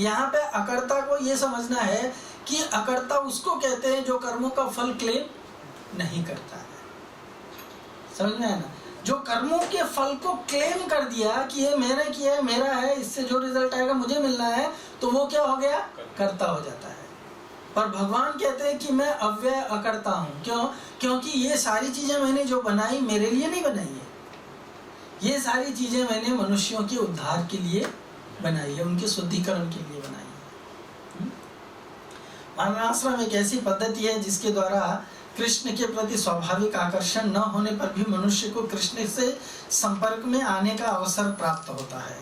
यहाँ पे अकर्ता को ये समझना है कि अकर्ता उसको कहते हैं जो कर्मों का फल क्लेम नहीं करता है। समझ में आया ना? जो कर्मों के फल को क्लेम कर दिया कि ये मैंने किया है, मेरा है, इससे जो रिजल्ट आएगा मुझे मिलना है, तो वो क्या हो गया? कर्ता हो जाता है। पर भगवान कहते हैं कि मैं अव्यय अकर्ता हूँ। क्यों? क्योंकि ये सारी चीजें मैंने जो बनाई मेरे लिए नहीं बनाई है, ये सारी चीजें मैंने मनुष्यों के उद्धार के लिए बनाई है, उनके शुद्धिकरण के लिए बनाई है। वर्णाश्रम एक ऐसी पद्धति है जिसके द्वारा कृष्ण के प्रति स्वाभाविक आकर्षण न होने पर भी मनुष्य को कृष्ण से संपर्क में आने का अवसर प्राप्त होता है।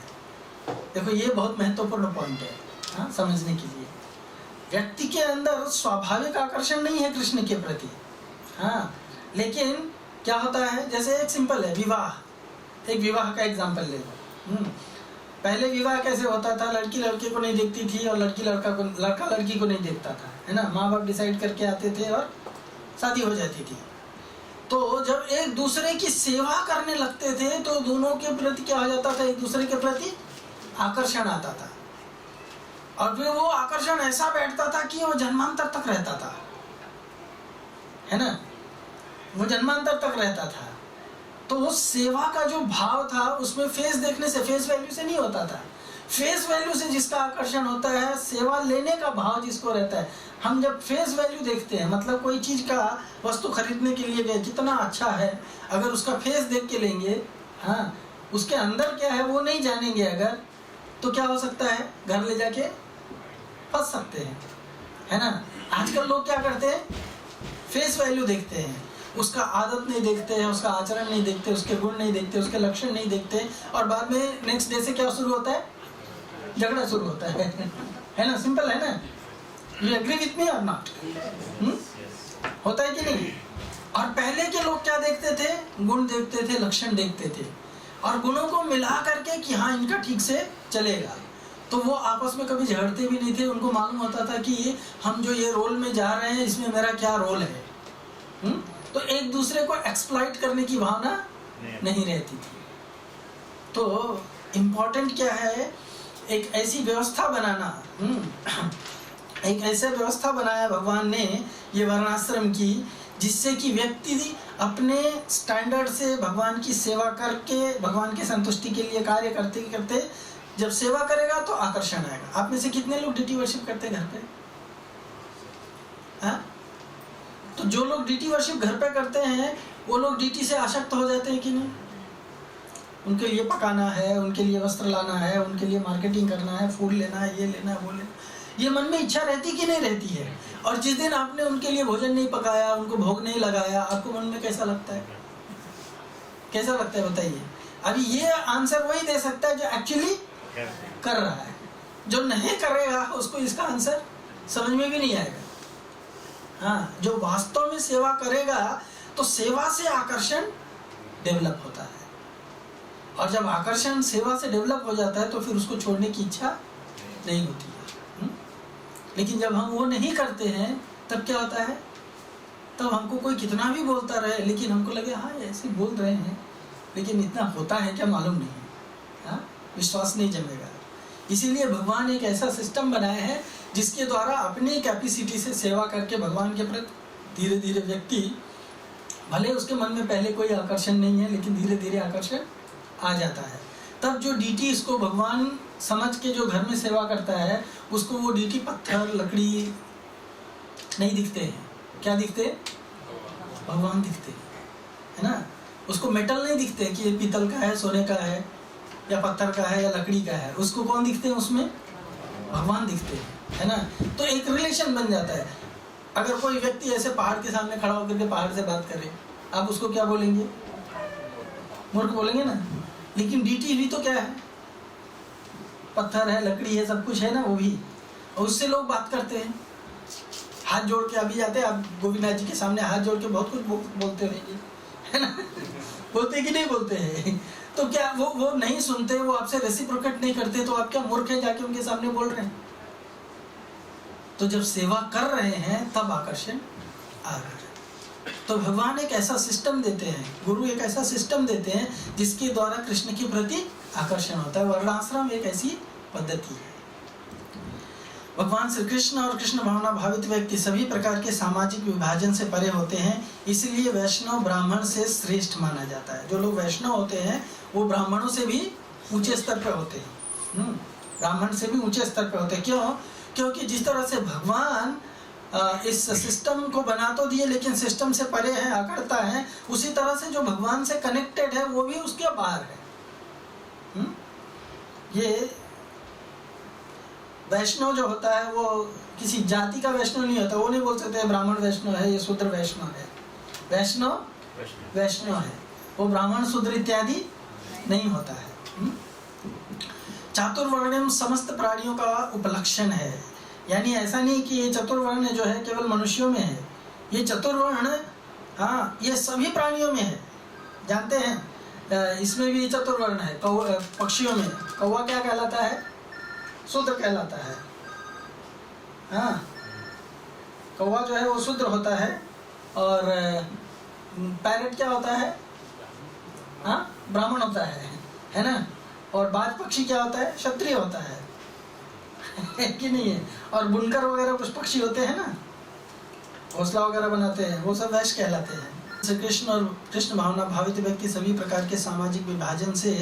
देखो ये बहुत महत्वपूर्ण पॉइंट है, हाँ, समझने के लिए। व्यक्ति के अंदर स्वाभाविक आकर्षण नहीं है कृष्ण के प्रति, हाँ, लेकिन क्या होता है, जैसे एक सिंपल है विवाह, एक विवाह का एग्जाम्पल ले लो। पहले विवाह कैसे होता था? लड़की लड़के को नहीं देखती थी और लड़का लड़की को नहीं देखता था, है ना। माँ बाप डिसाइड करके आते थे और शादी हो जाती थी। तो जब एक दूसरे की सेवा करने लगते थे तो दोनों के प्रति क्या हो जाता था? एक दूसरे के प्रति आकर्षण आता था, और फिर वो आकर्षण ऐसा बैठता था कि वो जन्मांतर तक रहता था, है ना। वो जन्मांतर तक रहता था। तो वो सेवा का जो भाव था उसमें फेस देखने से, फेस वैल्यू से नहीं होता था। फेस वैल्यू से जिसका आकर्षण होता है, सेवा लेने का भाव जिसको रहता है। हम जब फेस वैल्यू देखते हैं, मतलब कोई चीज का वस्तु खरीदने के लिए गए, कितना अच्छा है, अगर उसका फेस देख के लेंगे, हाँ, उसके अंदर क्या है वो नहीं जानेंगे अगर, तो क्या हो सकता है, घर ले जाके फंस सकते हैं, है ना। आजकल लोग क्या करते हैं, फेस वैल्यू देखते हैं, उसका आदत नहीं देखते हैं, उसका आचरण नहीं देखते, उसके गुण नहीं देखते, उसके लक्षण नहीं देखते, और बाद में नेक्स्ट डे से क्या शुरू होता है, झगड़ा शुरू होता है ना। सिंपल है ना। यू एग्री विथ मी और नॉट? होता है कि नहीं? और पहले के लोग क्या देखते थे, गुण देखते थे, लक्षण देखते थे, और गुणों को मिला करके कि हाँ इनका ठीक से चलेगा, तो वो आपस में कभी झगड़ते भी नहीं थे। उनको मालूम होता था कि हम जो ये रोल में जा रहे हैं इसमें मेरा क्या रोल है। तो एक दूसरे को एक्सप्लॉइट करने की भावना नहीं रहती थी। तो इम्पोर्टेंट क्या है, एक ऐसी व्यवस्था बनाना, एक ऐसा व्यवस्था बनाया भगवान ने ये वर्णाश्रम की, जिससे कि व्यक्ति अपने स्टैंडर्ड से भगवान की सेवा करके, भगवान की संतुष्टि के लिए कार्य करते करते जब सेवा करेगा तो आकर्षण आएगा। आप में से कितने लोग डीटी वर्शिप करते हैं घर पे? हाँ? तो जो लोग डीटी वर्शिप घर पे करते हैं वो लोग डीटी से आसक्त हो जाते हैं कि नहीं? उनके लिए पकाना है, उनके लिए वस्त्र लाना है, उनके लिए मार्केटिंग करना है, फूड लेना है, ये लेना है, वो लेना, ये मन में इच्छा रहती कि नहीं रहती है? और जिस दिन आपने उनके लिए भोजन नहीं पकाया, उनको भोग नहीं लगाया, आपको मन में कैसा लगता है? कैसा लगता है बताइए? अभी ये आंसर वही दे सकता है जो एक्चुअली कर रहा है। जो नहीं करेगा उसको इसका आंसर समझ में भी नहीं आएगा। हाँ, जो वास्तव में सेवा करेगा तो सेवा से आकर्षण डेवलप होता है, और जब आकर्षण सेवा से डेवलप हो जाता है तो फिर उसको छोड़ने की इच्छा नहीं होती है। लेकिन जब हम वो नहीं करते हैं तब क्या होता है, तब हमको कोई कितना भी बोलता रहे, लेकिन हमको लगे हाँ ऐसे बोल रहे हैं, लेकिन इतना होता है क्या मालूम नहीं। हाँ, विश्वास नहीं जमेगा। इसीलिए भगवान एक ऐसा सिस्टम बनाया है जिसके द्वारा अपनी कैपेसिटी से सेवा करके भगवान के प्रति धीरे धीरे व्यक्ति, भले उसके मन में पहले कोई आकर्षण नहीं है, लेकिन धीरे धीरे आकर्षण आ जाता है। तब जो डीटी इसको भगवान समझ के जो घर में सेवा करता है, उसको वो डीटी पत्थर लकड़ी नहीं दिखते हैं। क्या दिखते? भगवान दिखते हैं, है ना। उसको मेटल नहीं दिखते कि ये पीतल का है, सोने का है, या पत्थर का है, या लकड़ी का है। उसको कौन दिखते हैं? उसमें भगवान दिखते हैं, है ना। तो एक रिलेशन बन जाता है। अगर कोई व्यक्ति ऐसे पहाड़ के सामने खड़ा होकर के पहाड़ से बात करे, आप उसको क्या बोलेंगे? मूर्ख बोलेंगे ना। लेकिन डीटी भी तो क्या है? पत्थर है, लकड़ी है, सब कुछ है ना वो भी, और उससे लोग बात करते हैं। हाथ जोड़ के अभी जाते हैं आप गोविंदनाथ जी के सामने, हाथ जोड़ के बहुत कुछ बोलते रहेंगे, है ना। बोलते कि नहीं बोलते हैं? तो क्या वो नहीं सुनते, वो आपसे रेसिप्रोकेट नहीं करते, तो आप क्या मूर्ख हैं जाके उनके सामने बोल रहे हैं? तो जब सेवा कर रहे हैं तब आकर्षण आ रहा है। तो भगवान एक ऐसा सिस्टम देते हैं, गुरु एक ऐसा सिस्टम देते हैं जिसके द्वारा कृष्ण के प्रति आकर्षण होता है। वर्णाश्रम एक ऐसी पद्धति है। भगवान श्री कृष्ण और कृष्ण भावना भावित व्यक्ति सभी प्रकार के सामाजिक विभाजन से परे होते हैं, इसलिए वैष्णव ब्राह्मण से श्रेष्ठ माना जाता है। जो लोग वैष्णव होते हैं वो ब्राह्मणों से भी ऊंचे स्तर पर होते हैं। ब्राह्मण से भी ऊंचे स्तर पर होते हैं। क्यों? क्योंकि जिस तरह से भगवान इस सिस्टम को बना तो दिए, लेकिन सिस्टम से परे है, अकड़ता है, उसी तरह से जो भगवान से कनेक्टेड है वो भी उसके बाहर है। ये वैष्णव जो होता है वो किसी जाति का वैष्णव नहीं होता। वो नहीं बोल सकते ब्राह्मण वैष्णव है, ये शूद्र वैष्णव है। वैष्णव वैष्णव है, वो ब्राह्मण शूद्र इत्यादि नहीं होता है। चातुर्वर्ण्यम समस्त प्राणियों का उपलक्षण है। यानी ऐसा नहीं कि ये चतुर्वर्ण जो है केवल मनुष्यों में है, ये चतुर्वर्ण हाँ ये सभी प्राणियों में है। जानते हैं इसमें भी चतुर्वर्ण है। पक्षियों में कौवा क्या कहलाता है? शूद्र कहलाता है। हाँ, कौवा जो है वो शूद्र होता है, और पैरेट क्या होता है? हाँ, ब्राह्मण होता है ना। और बाज पक्षी क्या होता है? क्षत्रिय होता है कि नहीं है। और बुनकर वगैरह कुछ पक्षी होते हैं ना, घोंसला वगैरह बनाते हैं, वो सब वैश्य कहलाते हैं। श्री कृष्ण और कृष्ण भावना भावित व्यक्ति सभी प्रकार के सामाजिक विभाजन से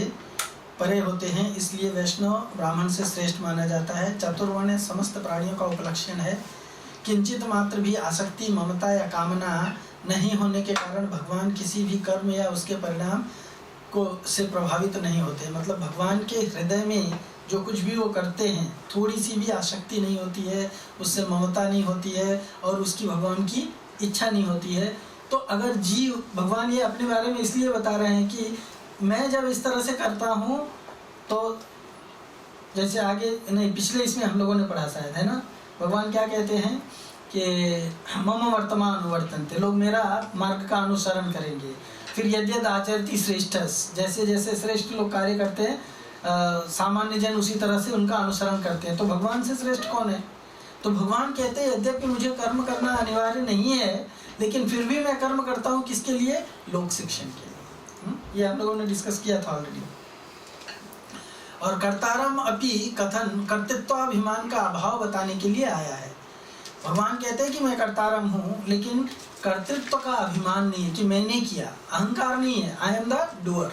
परे होते हैं, इसलिए वैष्णव ब्राह्मण से श्रेष्ठ माना जाता है। चतुर्वर्ण समस्त प्राणियों का उपलक्षण है। किंचित मात्र भी आसक्ति, ममता या कामना नहीं होने के कारण भगवान किसी भी कर्म या उसके परिणाम को से प्रभावित नहीं होते। मतलब भगवान के हृदय में जो कुछ भी वो करते हैं, थोड़ी सी भी आसक्ति नहीं होती है, उससे ममता नहीं होती है और उसकी भगवान की इच्छा नहीं होती है। तो अगर जीव, भगवान ये अपने बारे में इसलिए बता रहे हैं कि मैं जब इस तरह से करता हूँ तो जैसे आगे नहीं, पिछले इसमें हम लोगों ने पढ़ा शायद, है ना, भगवान क्या कहते हैं कि मम वर्तमान वर्तन्ते, लोग मेरा मार्ग का अनुसरण करेंगे। फिर यद्यद आचरति श्रेष्ठस, जैसे जैसे श्रेष्ठ लोग कार्य करते हैं सामान्य जन उसी तरह से उनका अनुसरण करते हैं। तो भगवान से श्रेष्ठ कौन है? तो भगवान कहते हैं यद्यपि मुझे कर्म करना अनिवार्य नहीं है, लेकिन फिर भी मैं कर्म करता हूँ, किसके लिए? लोक शिक्षण के लिए। ये हम लोगों ने डिस्कस किया था ऑलरेडी। और कर्तारम अपि कथन कर्तृत्वाभिमान का अभाव बताने के लिए आया है। भगवान कहते हैं कि मैं कर्तारम हूँ, लेकिन कर्तृत्व का अभिमान नहीं है कि मैंने किया, अहंकार नहीं है, आई एम द डूअर।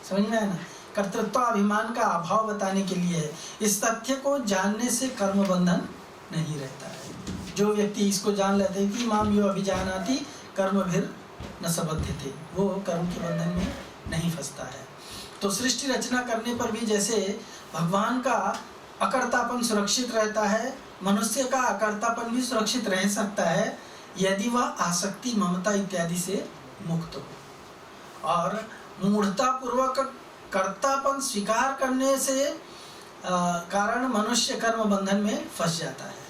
समझ में आया ना? कर्तृत्व अभिमान का अभाव बताने के लिए है। इस तथ्य को जानने से कर्म बंधन नहीं रहता है। जो व्यक्ति इसको जान लेते हैं कि माम यो अभिजानाति कर्म भीर न सबध्यते, वो कर्म के बंधन में नहीं फंसता है। तो सृष्टि रचना करने पर भी जैसे भगवान का अकर्तापन सुरक्षित रहता है, मनुष्य का अकर्तापन भी सुरक्षित रह सकता है यदि वह आसक्ति, ममता इत्यादि से मुक्त हो। और मूढ़ता पूर्वक कर्तापन स्वीकार करने से कारण मनुष्य कर्म बंधन में फंस जाता है।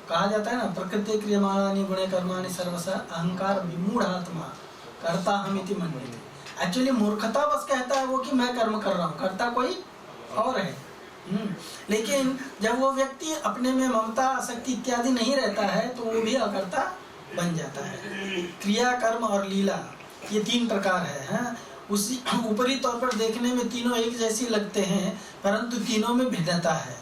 कहा जाता है ना, प्रकृति क्रियमाणानि गुणे कर्माणि सर्वसा अहंकार विमूढ़ आत्मा कर्ता हम इति मन्यते। एक्चुअली मूर्खता बस कहता है वो कि मैं कर्म कर रहा हूँ, करता कोई और है। लेकिन जब वो व्यक्ति अपने में ममता, आसक्ति इत्यादि नहीं रहता है तो वो भी अकर्ता बन जाता है। क्रिया, कर्म और लीला ये तीन प्रकार है। उसी ऊपरी तौर पर देखने में तीनों एक जैसी लगते हैं, परंतु तीनों में भिन्नता है।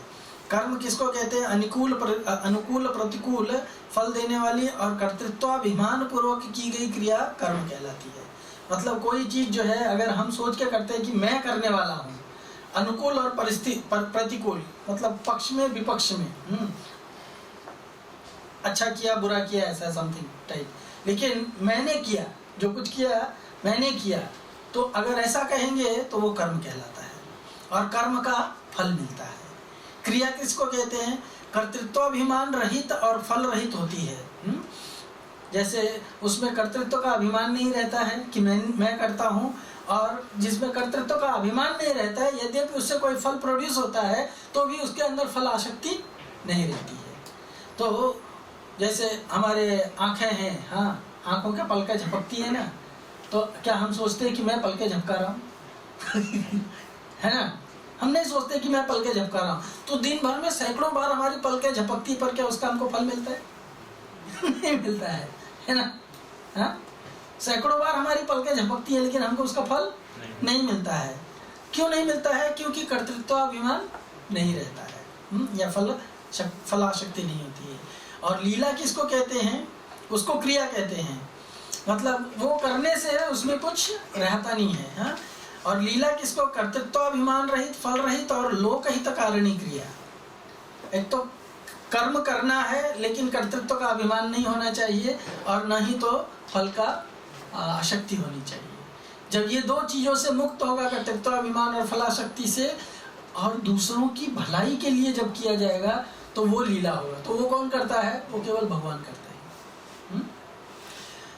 कर्म किसको कहते हैं? अनुकूल प्रतिकूल फल देने वाली और कर्तृत्वाभिमान पूर्वक की गई क्रिया कर्म कहलाती है। मतलब कोई चीज जो है अगर हम सोच के करते हैं कि मैं करने वाला हूँ, अनुकूल और प्रतिकूल मतलब पक्ष में विपक्ष में, अच्छा किया बुरा किया ऐसा समथिंग टाइप, लेकिन मैंने किया, जो कुछ किया मैंने किया, तो अगर ऐसा कहेंगे तो वो कर्म कहलाता है और कर्म का फल मिलता है। क्रिया किसको कहते हैं? कर्तृत्वाभिमान रहित और फल रहित होती है। जैसे उसमें कर्तृत्व का अभिमान नहीं रहता है कि मैं करता हूँ, और जिसमें कर्तृत्व का अभिमान नहीं रहता है, यद्यपि उससे कोई फल प्रोड्यूस होता है तो भी उसके अंदर फल आसक्ति नहीं रहती है। तो जैसे हमारे आँखें हैं, हाँ, आँखों के पलकें झपकती है ना, तो क्या हम सोचते हैं कि मैं पलके झपका रहा हूँ? है ना? हम नहीं सोचते कि मैं पलके झपका रहा हूँ। तो दिन भर में सैकड़ों बार हमारी पलके झपकती, पर क्या उसका हमको फल मिलता है? नहीं मिलता है ना? हाँ, सैकड़ों बार हमारी पलके झपकती है, लेकिन हमको उसका फल नहीं मिलता है। क्यों नहीं मिलता है? क्योंकि कर्तृत्वाभिमान नहीं रहता है, या फलाशक्ति नहीं होती है। और लीला किसको कहते हैं? उसको क्रिया कहते हैं। मतलब वो करने से उसमें कुछ रहता नहीं है। हाँ? और लीला किसको? कर्तृत्वाभिमान रहित, फल रहित और लोकहित कारिणी क्रिया। एक तो कर्म करना है लेकिन कर्तृत्व का अभिमान नहीं होना चाहिए, और न ही तो फल का आसक्ति होनी चाहिए। जब ये दो चीजों से मुक्त होगा, कर्तृत्वाभिमान और फलाशक्ति से, और दूसरों की भलाई के लिए जब किया जाएगा तो वो लीला होगा। तो वो कौन करता है? वो केवल भगवान करता है।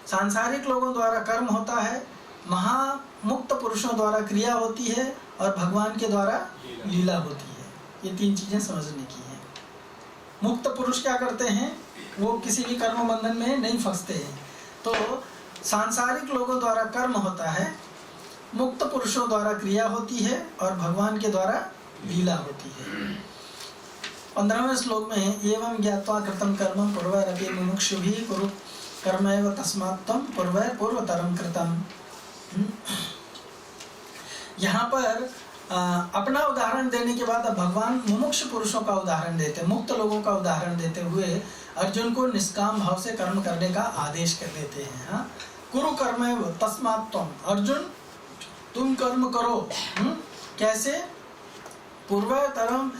सांसारिक लोगों द्वारा कर्म होता है, महामुक्त पुरुषों द्वारा क्रिया होती है, और भगवान के द्वारा लीला होती है। ये तीन चीजें समझने की हैं। मुक्त पुरुष क्या करते हैं? वो किसी भी कर्म बंधन में नहीं फंसते हैं। तो सांसारिक लोगों द्वारा कर्म होता है, मुक्त पुरुषों द्वारा क्रिया होती है, और भगवान के द्वारा लीला होती है। 15वें श्लोक में एवं ज्ञात्वा कृतं कर्म पूर्वैरपि मुमुक्षुभिः कुरु कर्मैव तस्मात् त्वं पूर्वैः पूर्वतरं कृतं। यहाँ पर अपना उदाहरण देने के बाद अब भगवान मुमुक्ष पुरुषों का उदाहरण देते, मुक्त लोगों का उदाहरण देते हुए अर्जुन को निष्काम भाव से कर्म करने का आदेश कर देते हैं। हाँ, कुरु कर्मैव तस्मात् त्वम्, अर्जुन तुम कर्म करो। कैसे? पूर्वतरम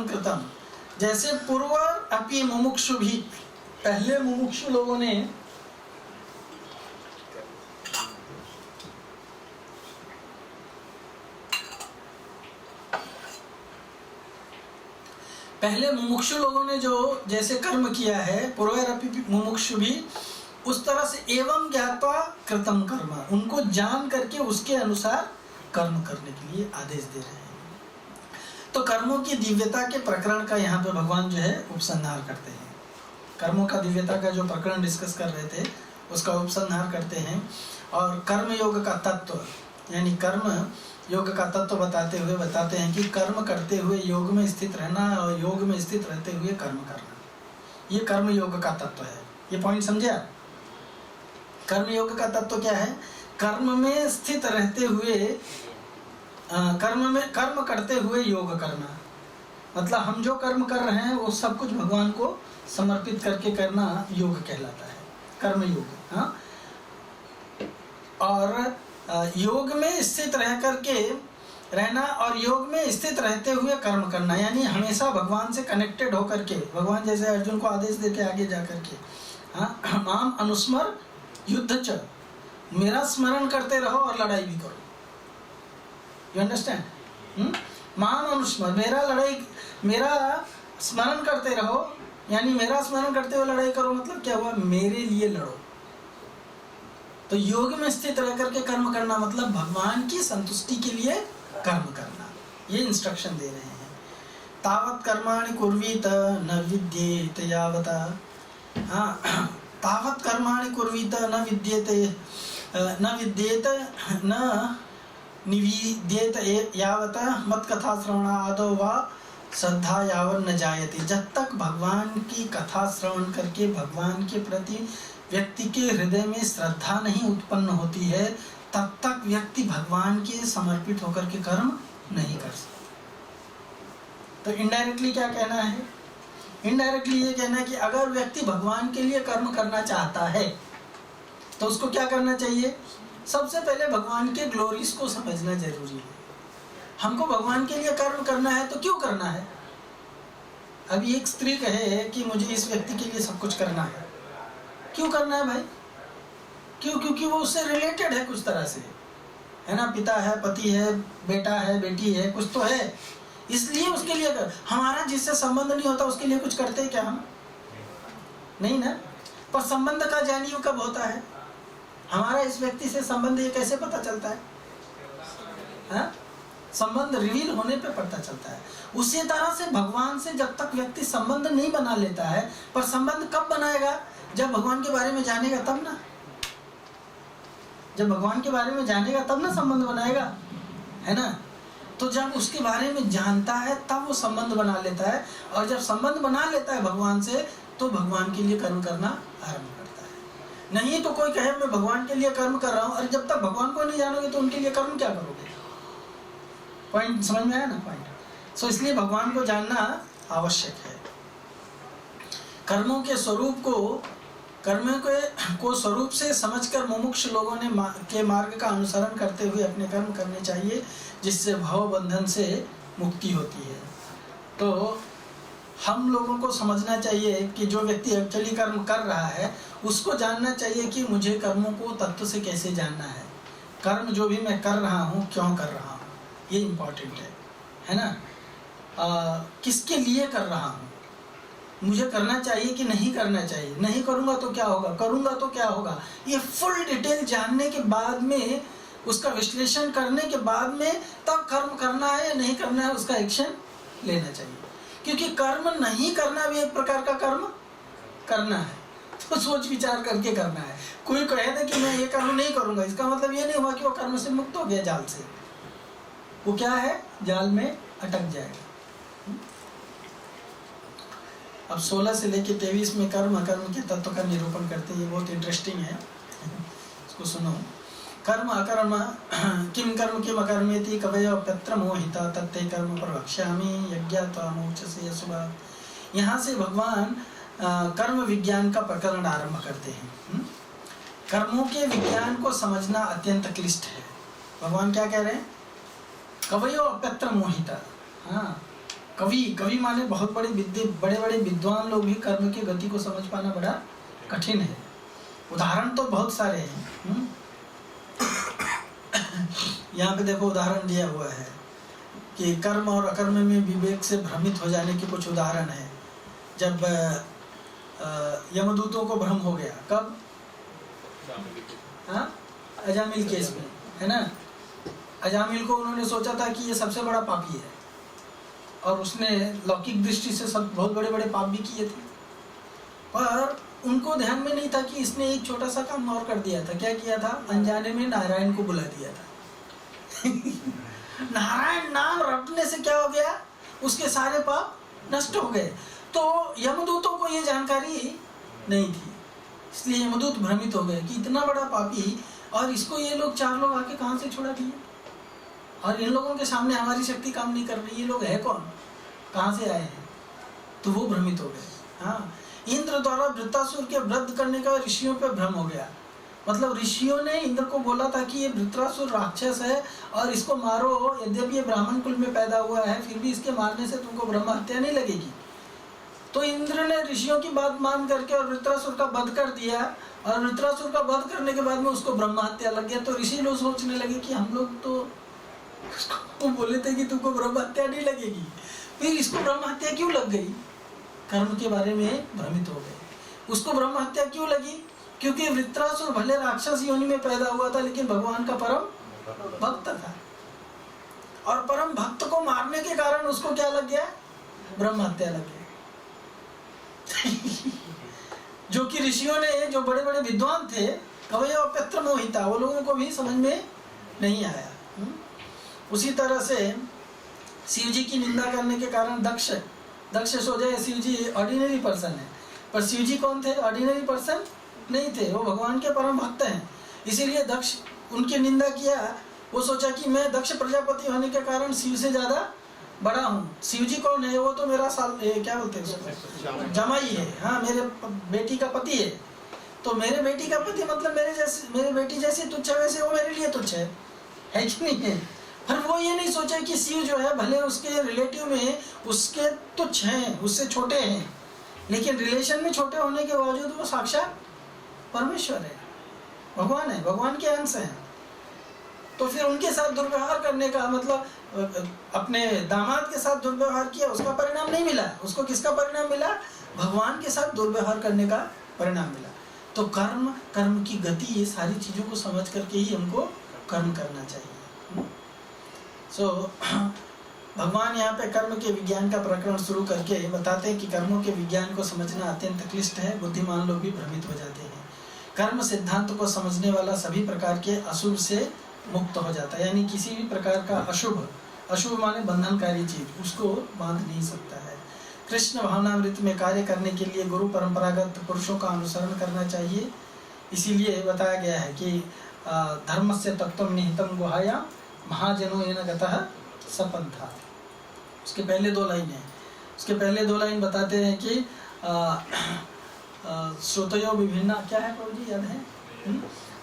कृतम, जैसे पूर्वर अपि मुमुक्षु भी, पहले मुमुक्षु लोगों ने जो जैसे कर्म किया है, पूर्वरपि मुमुक्षु भी, उस तरह से एवं ज्ञात्वा कृतम कर्म, उनको जान करके उसके अनुसार कर्म करने के लिए आदेश दे रहे हैं। तो कर्मों की दिव्यता के प्रकरण का यहाँ पे भगवान जो है उपसंहार करते हैं। कर्मों का दिव्यता का जो प्रकरण डिस्कस कर रहे थे उसका उपसंहार करते हैं और कर्म योग का तत्व, यानी कर्म योग का तत्व बताते हैं कि कर्म करते हुए योग में स्थित रहना और योग में स्थित रहते हुए कर्म करना, ये कर्म योग का तत्व है। ये पॉइंट समझे आप? कर्म योग का तत्व क्या है? कर्म में स्थित रहते हुए कर्म करते हुए योग करना, मतलब हम जो कर्म कर रहे हैं वो सब कुछ भगवान को समर्पित करके करना योग कहलाता है, कर्म योग। हाँ, और योग में स्थित रह करके रहना और योग में स्थित रहते हुए कर्म करना, यानी हमेशा भगवान से कनेक्टेड होकर के, भगवान जैसे अर्जुन को आदेश देते आगे जा करके, हाँ, माम अनुस्मर युद्ध च, मेरा स्मरण करते रहो और लड़ाई भी करो। You understand? माम अनुस्मर, मेरा स्मरण करते रहो, यानी मेरा स्मरण करते हुए लड़ाई करो, मतलब क्या हुआ? मेरे लिए लड़ो। तो योग में स्थित रह करके कर्म करना मतलब भगवान की संतुष्टि के लिए कर्म करना, ये इंस्ट्रक्शन दे रहे हैं। तावत कर्माणि कुर्वीत न विद्येत यावत, हाँ, तावत कर्माणि कुर्वीत न विद्येत न निविद्येत यावत मत कथा श्रवणा आदौ वा श्रद्धा यावत न जायते। जब तक भगवान की कथा श्रवण करके भगवान के प्रति व्यक्ति के हृदय में श्रद्धा नहीं उत्पन्न होती है, तब तक व्यक्ति भगवान के समर्पित होकर के कर्म नहीं कर सकता। तो इनडायरेक्टली क्या कहना है? इनडायरेक्टली ये कहना है कि अगर व्यक्ति भगवान के लिए कर्म करना चाहता है तो उसको क्या करना चाहिए? सबसे पहले भगवान के ग्लोरीज को समझना जरूरी है। हमको भगवान के लिए कर्म करना है तो क्यों करना है? अभी एक स्त्री कहे कि मुझे इस व्यक्ति के लिए सब कुछ करना है, क्यों करना है भाई? क्यों? क्योंकि वो उससे रिलेटेड है कुछ तरह से, है ना? पिता है, पति है, बेटा है, बेटी है, कुछ तो है, इसलिए उसके लिए कर। हमारा जिससे संबंध नहीं होता उसके लिए कुछ करते हैं क्या हम? नहीं ना। पर संबंध का ज्ञानी कब होता है? हमारा इस व्यक्ति से संबंध ये कैसे पता चलता है? हाँ? संबंध रिवील होने पे पता चलता है। उसी तरह से भगवान से जब तक व्यक्ति संबंध नहीं बना लेता है, पर संबंध कब बनाएगा? जब भगवान के बारे में जानेगा तब ना। जब भगवान के बारे में जानेगा तब ना संबंध बनाएगा, है ना? तो जब उसके बारे में जानता है तब वो संबंध बना लेता है, और जब संबंध बना लेता है भगवान से तो भगवान के लिए कर्म करना आरंभ करता है। नहीं तो कोई कहे मैं भगवान के लिए कर्म कर रहा हूँ, और जब तक भगवान को नहीं जानोगे तो उनके लिए कर्म क्या करोगे? पॉइंट समझ में आया ना? पॉइंट। सो इसलिए भगवान को जानना आवश्यक है। कर्मों के स्वरूप को स्वरूप से समझकर मुमुक्ष लोगों ने के मार्ग का अनुसरण करते हुए अपने कर्म करने चाहिए, जिससे भव बंधन से मुक्ति होती है। तो हम लोगों को समझना चाहिए कि जो व्यक्ति एक्चुअली कर्म कर रहा है उसको जानना चाहिए कि मुझे कर्मों को तत्व से कैसे जानना है, कर्म जो भी मैं कर रहा हूँ क्यों कर रहा हूँ, ये इम्पोर्टेंट है ना? किसके लिए कर रहा हूँ, मुझे करना चाहिए कि नहीं करना चाहिए, नहीं करूँगा तो क्या होगा, करूँगा तो क्या होगा, ये फुल डिटेल जानने के बाद में, उसका विश्लेषण करने के बाद में तब कर्म करना है या नहीं करना है, उसका एक्शन लेना चाहिए। क्योंकि कर्म नहीं करना भी एक प्रकार का कर्म करना है, तो सोच विचार करके करना है। कोई कहे ना कि मैं ये कर्म नहीं करूँगा, इसका मतलब ये नहीं हुआ कि वो कर्म से मुक्त हो गया जाल से, वो क्या है, जाल में अटक जाएगा। अब 16 से लेके 23 में कर्म अकर्म के तत्व का निरूपण करते हैं, ये बहुत इंटरेस्टिंग है, इसको सुनो। कर्म अकर्म किम कर्म किम अकर्मेति कवयो अप्यत्र मोहिता तत्ते कर्म प्रवक्ष्यामि यज्ञात्वा मोक्षसे अशुभात्। यहाँ से भगवान कर्म विज्ञान का प्रकरण आरंभ करते हैं। कर्मों के विज्ञान को समझना अत्यंत क्लिष्ट है। भगवान क्या कह रहे हैं? कवयो अप्यत्र मोहिता। हाँ, कवि माने बहुत बड़े बड़े विद्वान लोग भी कर्म की गति को समझ पाना बड़ा कठिन है। उदाहरण तो बहुत सारे हैं। यहाँ पे देखो उदाहरण दिया हुआ है कि कर्म और अकर्म में विवेक से भ्रमित हो जाने के कुछ उदाहरण है। जब यमदूतों को भ्रम हो गया, कब? हाँ, अजामिल केस में, है ना। अजामिल को उन्होंने सोचा था कि ये सबसे बड़ा पापी है और उसने लौकिक दृष्टि से सब बहुत बड़े बड़े पाप भी किए थे, पर उनको ध्यान में नहीं था कि इसने एक छोटा सा काम और कर दिया था। क्या किया था? अनजाने में नारायण को बुला दिया था। नारायण नाम रटने से क्या हो गया? उसके सारे पाप नष्ट हो गए। तो यमदूतों को ये जानकारी नहीं थी, इसलिए यमदूत भ्रमित हो गए कि इतना बड़ा पापी, और इसको ये लोग 4 लोग आके कहाँ से छुड़ा दिए, और इन लोगों के सामने हमारी शक्ति काम नहीं कर रही, ये लोग है कौन, कहाँ से आए हैं? तो वो भ्रमित हो गए। हाँ, इंद्र द्वारा वृत्रासुर के वध करने का ऋषियों पे भ्रम हो गया। मतलब ऋषियों ने इंद्र को बोला था कि ये वृत्रासुर राक्षस है और इसको मारो, यद्यपि ये ब्राह्मण कुल में पैदा हुआ है फिर भी इसके मारने से तुमको ब्रह्म हत्या नहीं लगेगी। तो इंद्र ने ऋषियों की बात मान करके और वृत्रासुर का वध कर दिया, और वृत्रासुर का वध करने के बाद में उसको ब्रह्म हत्या लग गया। तो ऋषि लोग सोचने लगे कि हम लोग तो उसको बोले थे कि तुमको ब्रह्म हत्या नहीं लगेगी, फिर इसको ब्रह्म हत्या क्यों लग गई? कर्म के बारे में भ्रमित हो गए। उसको ब्रह्म हत्या क्यों लगी? क्योंकि वृत्रासुर भले राक्षस योनि में पैदा हुआ था लेकिन भगवान का परम भक्त था, और परम भक्त को मारने के कारण उसको क्या लग गया? ब्रह्म हत्या लग गया। जो कि ऋषियों ने, जो बड़े बड़े विद्वान थे, कवयो अप्यत्र मोहिता, वो लोगों को भी समझ में नहीं आया। उसी तरह से शिव जी की निंदा करने के कारण दक्ष सोचा शिव जी ऑर्डिनरी पर्सन है, पर शिव जी कौन थे? ऑर्डिनरी पर्सन नहीं थे, वो भगवान के परम भक्त हैं। इसीलिए दक्ष उनकी निंदा किया। वो सोचा कि मैं दक्ष प्रजापति होने के कारण शिव से ज्यादा बड़ा हूँ। शिव जी कौन है? वो तो मेरा क्या बोलते हैं, जमाई है। हाँ, मेरे बेटी का पति है। तो मेरे बेटी का पति मतलब मेरे बेटी जैसी तुच्छ है, वैसे वो मेरे लिए तुच्छ है कि नहीं है? पर वो ये नहीं सोचा कि शिव जो है भले उसके रिलेटिव में उसके तुच्छ हैं, उससे छोटे हैं, लेकिन रिलेशन में छोटे होने के बावजूद वो साक्षात परमेश्वर है, भगवान है, भगवान के अंश हैं। तो फिर उनके साथ दुर्व्यवहार करने का मतलब, अपने दामाद के साथ दुर्व्यवहार किया, उसका परिणाम नहीं मिला। उसको किसका परिणाम मिला? भगवान के साथ दुर्व्यवहार करने का परिणाम मिला। तो कर्म की गति, ये सारी चीजों को समझ करके ही हमको कर्म करना चाहिए। भगवान यहाँ पे कर्म के विज्ञान का प्रकरण शुरू करके बताते हैं कि कर्मों के विज्ञान को समझना अत्यंत क्लिष्ट है, बुद्धिमान लोग भी भ्रमित हो जाते हैं। कर्म सिद्धांत को समझने वाला सभी प्रकार के अशुभ से मुक्त हो जाता है, यानी किसी भी प्रकार का अशुभ माने बंधनकारी चीज, उसको बांध नहीं सकता है। कृष्ण भावनामृत में कार्य करने के लिए गुरु परंपरागत पुरुषों का अनुसरण करना चाहिए। इसीलिए बताया गया है कि धर्मस्य तत्त्वं निहितं गुहायां महाजनो येन गतः सपन्था। उसके पहले 2 लाइन है। उसके पहले 2 लाइन बताते हैं कि श्रुतयो विभिन्ना, क्या है प्रभु जी, याद है?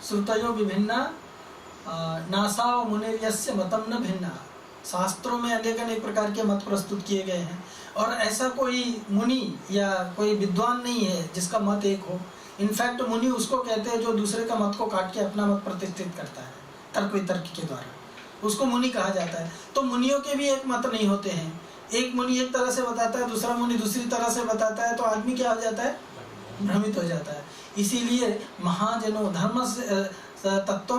श्रुतयो विभिन्ना नासाव मुनिर्यस्य मतम न भिन्ना। शास्त्रों में अनेक प्रकार के मत प्रस्तुत किए गए हैं, और ऐसा कोई मुनि या कोई विद्वान नहीं है जिसका मत एक हो। इनफैक्ट मुनि उसको कहते हैं जो दूसरे का मत को काट के अपना मत प्रतिष्ठित करता है तर्क वितर्क के द्वारा, उसको मुनि कहा जाता है। तो मुनियों के भी एक मत नहीं होते हैं। एक मुनि एक तरह से बताता है, दूसरा मुनि दूसरी तरह से बताता है, तो आदमी क्या हो जाता है? भ्रमित हो जाता है। इसीलिए महाजनों तत्व,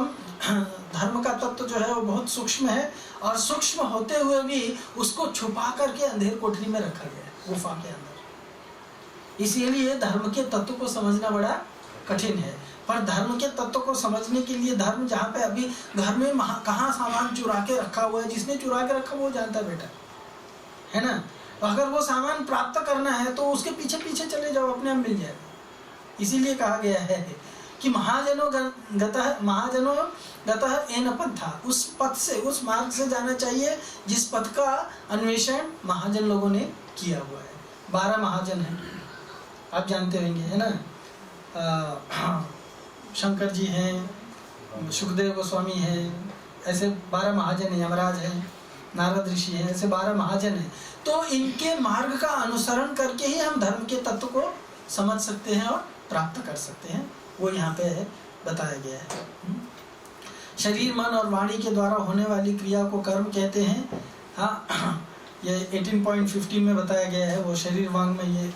धर्म का तत्व जो है वो बहुत सूक्ष्म है, और सूक्ष्म होते हुए भी उसको छुपा करके अंधेर कोठरी में रखा गया है, गुफा के अंदर। इसीलिए धर्म के तत्व को समझना बड़ा कठिन है। पर धर्म के तत्व को समझने के लिए, धर्म जहाँ पे अभी घर में कहाँ सामान चुरा के रखा हुआ है, जिसने चुरा के रखा वो जानता है बेटा, है ना। तो अगर वो सामान प्राप्त करना है तो उसके पीछे पीछे चले जाओ, अपने आप मिल जाएगा। इसीलिए कहा गया है कि महाजनों गतः एन पंथा, उस पथ से, उस मार्ग से जाना चाहिए जिस पथ का अन्वेषण महाजन लोगों ने किया हुआ है। 12 महाजन हैं, आप जानते होंगे, है ना। शंकर जी हैं, सुखदेव गोस्वामी हैं, ऐसे 12 महाजन हैं, यमराज हैं, नारद ऋषि हैं, ऐसे 12 महाजन हैं। तो इनके मार्ग का अनुसरण करके ही हम धर्म के तत्व को समझ सकते हैं और प्राप्त कर सकते हैं, वो यहाँ पे बताया गया है। शरीर, मन और वाणी के द्वारा होने वाली क्रिया को कर्म कहते हैं। हाँ, ये 18.15 में बताया गया है, वो शरीर वांग में ये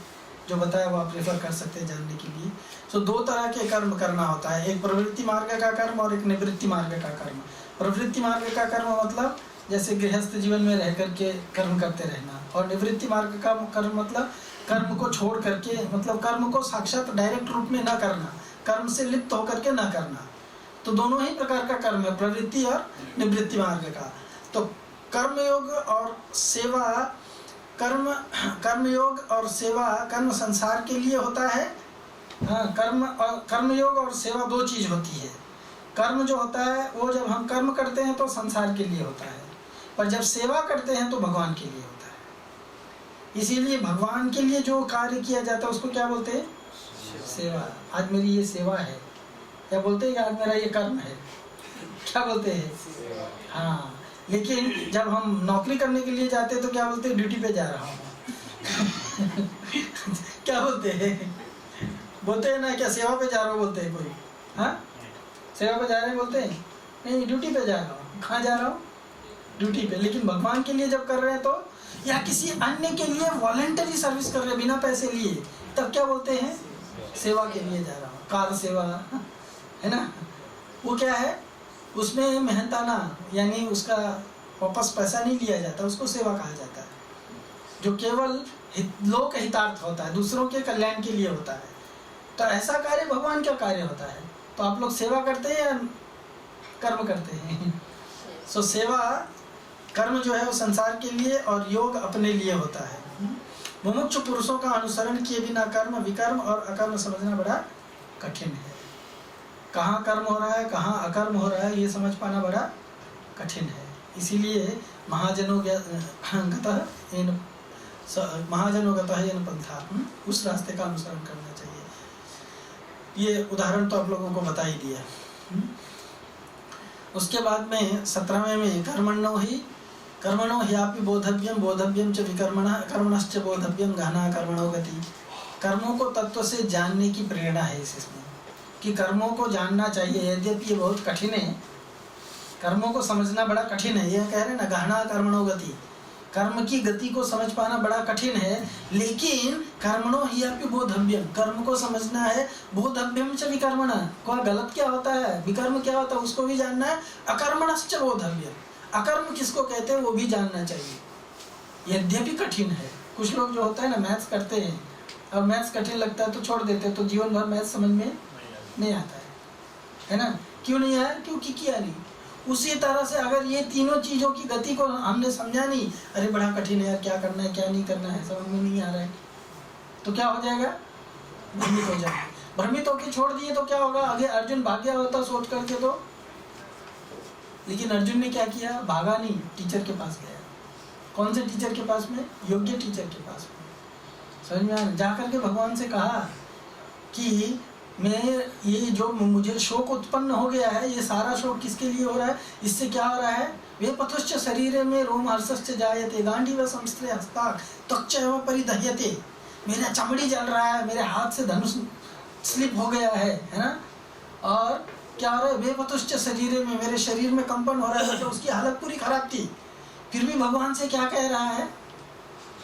जो बताया वो आप रेफर कर सकते हैं जानने के लिए। तो 2 तरह के कर्म करना होता है, एक प्रवृत्ति मार्ग का कर्म और एक निवृत्ति मार्ग का कर्म। प्रवृत्ति मार्ग का कर्म मतलब जैसे गृहस्थ जीवन में रह करके कर्म करते रहना, और निवृत्ति मार्ग का कर्म मतलब कर्म को छोड़ करके, मतलब कर्म को साक्षात डायरेक्ट रूप में न करना, कर्म से लिप्त होकर के न करना। तो दोनों ही प्रकार का कर्म है, प्रवृत्ति और निवृत्ति मार्ग का। तो कर्मयोग और सेवा, कर्मयोग और सेवा कर्म संसार के लिए होता है। हाँ, कर्मयोग और सेवा 2 चीज होती है। कर्म जो होता है वो जब हम कर्म करते हैं तो संसार के लिए होता है, पर जब सेवा करते हैं तो भगवान के लिए होता है। इसीलिए भगवान के लिए जो कार्य किया जाता है उसको क्या बोलते हैं? सेवा। आज मेरी ये सेवा है, क्या बोलते हैं? आज मेरा ये कर्म है, क्या बोलते हैं? हाँ, लेकिन जब हम नौकरी करने के लिए जाते हैं तो क्या बोलते हैं? ड्यूटी पे जा रहा हूँ। क्या बोलते हैं? बोलते हैं ना, क्या सेवा पे जा रहा हूँ बोलते हैं कोई? हाँ, सेवा पे जा रहे हैं बोलते हैं? नहीं, ड्यूटी पे जा रहा हूँ। कहाँ जा रहा हूँ? ड्यूटी पे। लेकिन भगवान के लिए जब कर रहे हैं तो, या किसी अन्य के लिए वॉलंटरी सर्विस कर रहे हैं बिना पैसे लिए, तब क्या बोलते हैं? सेवा के लिए जा रहा हूँ। कार सेवा, है ना, वो क्या है? उसमें मेहनताना, यानी उसका वापस पैसा नहीं लिया जाता, उसको सेवा कहा जाता है, जो केवल लोक हितार्थ होता है, दूसरों के कल्याण के लिए होता है। तो ऐसा कार्य भगवान का कार्य होता है। तो आप लोग सेवा करते हैं या कर्म करते हैं? सो सेवा कर्म जो है वो संसार के लिए और योग अपने लिए होता है। मुमुक्षु पुरुषों का अनुसरण किए बिना कर्म, विकर्म और अकर्म समझना बड़ा कठिन है। कहाँ कर्म हो रहा है, कहाँ अकर्म हो रहा है, ये समझ पाना बड़ा कठिन है। इसीलिए महाजनों गतः येन पंथा, उस रास्ते का अनुसरण करना चाहिए। ये उदाहरण तो आप लोगों को बता ही दिया। उसके बाद में 17वें में कर्मणो हि आपि बोधव्यम च विकर्मणः कर्मणश्च बोधव्यम गहना कर्मणो गति। कर्मों को तत्व से जानने की प्रेरणा है इसमें, कि कर्मों को जानना चाहिए। यद्यपि ये बहुत कठिन है, कर्मों को समझना बड़ा कठिन है। ये कह रहे हैं ना, गहना कर्मणो गति, कर्म की गति को समझ पाना बड़ा कठिन है। लेकिन कर्मणो हि अपि बोधव्यम, कर्म को समझना है। बोधव्यम च विकर्मणः, कोई गलत क्या होता है, विकर्म क्या होता है, उसको भी जानना है। अकर्मणश्च बोधव्यम, अकर्म किसको कहते हैं वो भी जानना चाहिए। यद्यपि कठिन है, कुछ लोग जो होता है ना मैथ्स करते हैं, अब मैथ्स कठिन लगता है तो छोड़ देते हैं, तो जीवन भर मैथ्स समझ में नहीं आता है ना। क्यों नहीं आया? क्योंकि किया नहीं। उसी तरह से अगर ये तीनों चीजों की गति को हमने समझा नहीं, अरे बड़ा कठिन है यार, क्या करना है क्या नहीं करना है समझ में नहीं आ रहा है, तो क्या हो जाएगा? भ्रमित हो जाएगा। भ्रमित होकर छोड़ दिए तो क्या होगा? आगे अर्जुन भाग गया होता सोच करके तो, लेकिन अर्जुन ने क्या किया? भागा नहीं, टीचर के पास गया। कौन से टीचर के पास में? योग्य टीचर के पास में। समझ में आया? जा करके भगवान से कहा कि मैं ये जो मुझे शोक उत्पन्न हो गया है, ये सारा शोक किसके लिए हो रहा है? इससे क्या हो रहा है? वे पथुश्च शरीर में रोम हर्षश्च जायते गांडीव संस्त्रे हस्ताक् त्वक्चैव परिदह्यते। मेरा चमड़ी जल रहा है, मेरे हाथ से धनुष स्लिप हो गया है ना। और क्या हो रहा है? वे पथुश्च शरीर में, मेरे शरीर में कंपन हो रहा है, मतलब उसकी हालत पूरी खराब थी। फिर भी भगवान से क्या कह रहा है?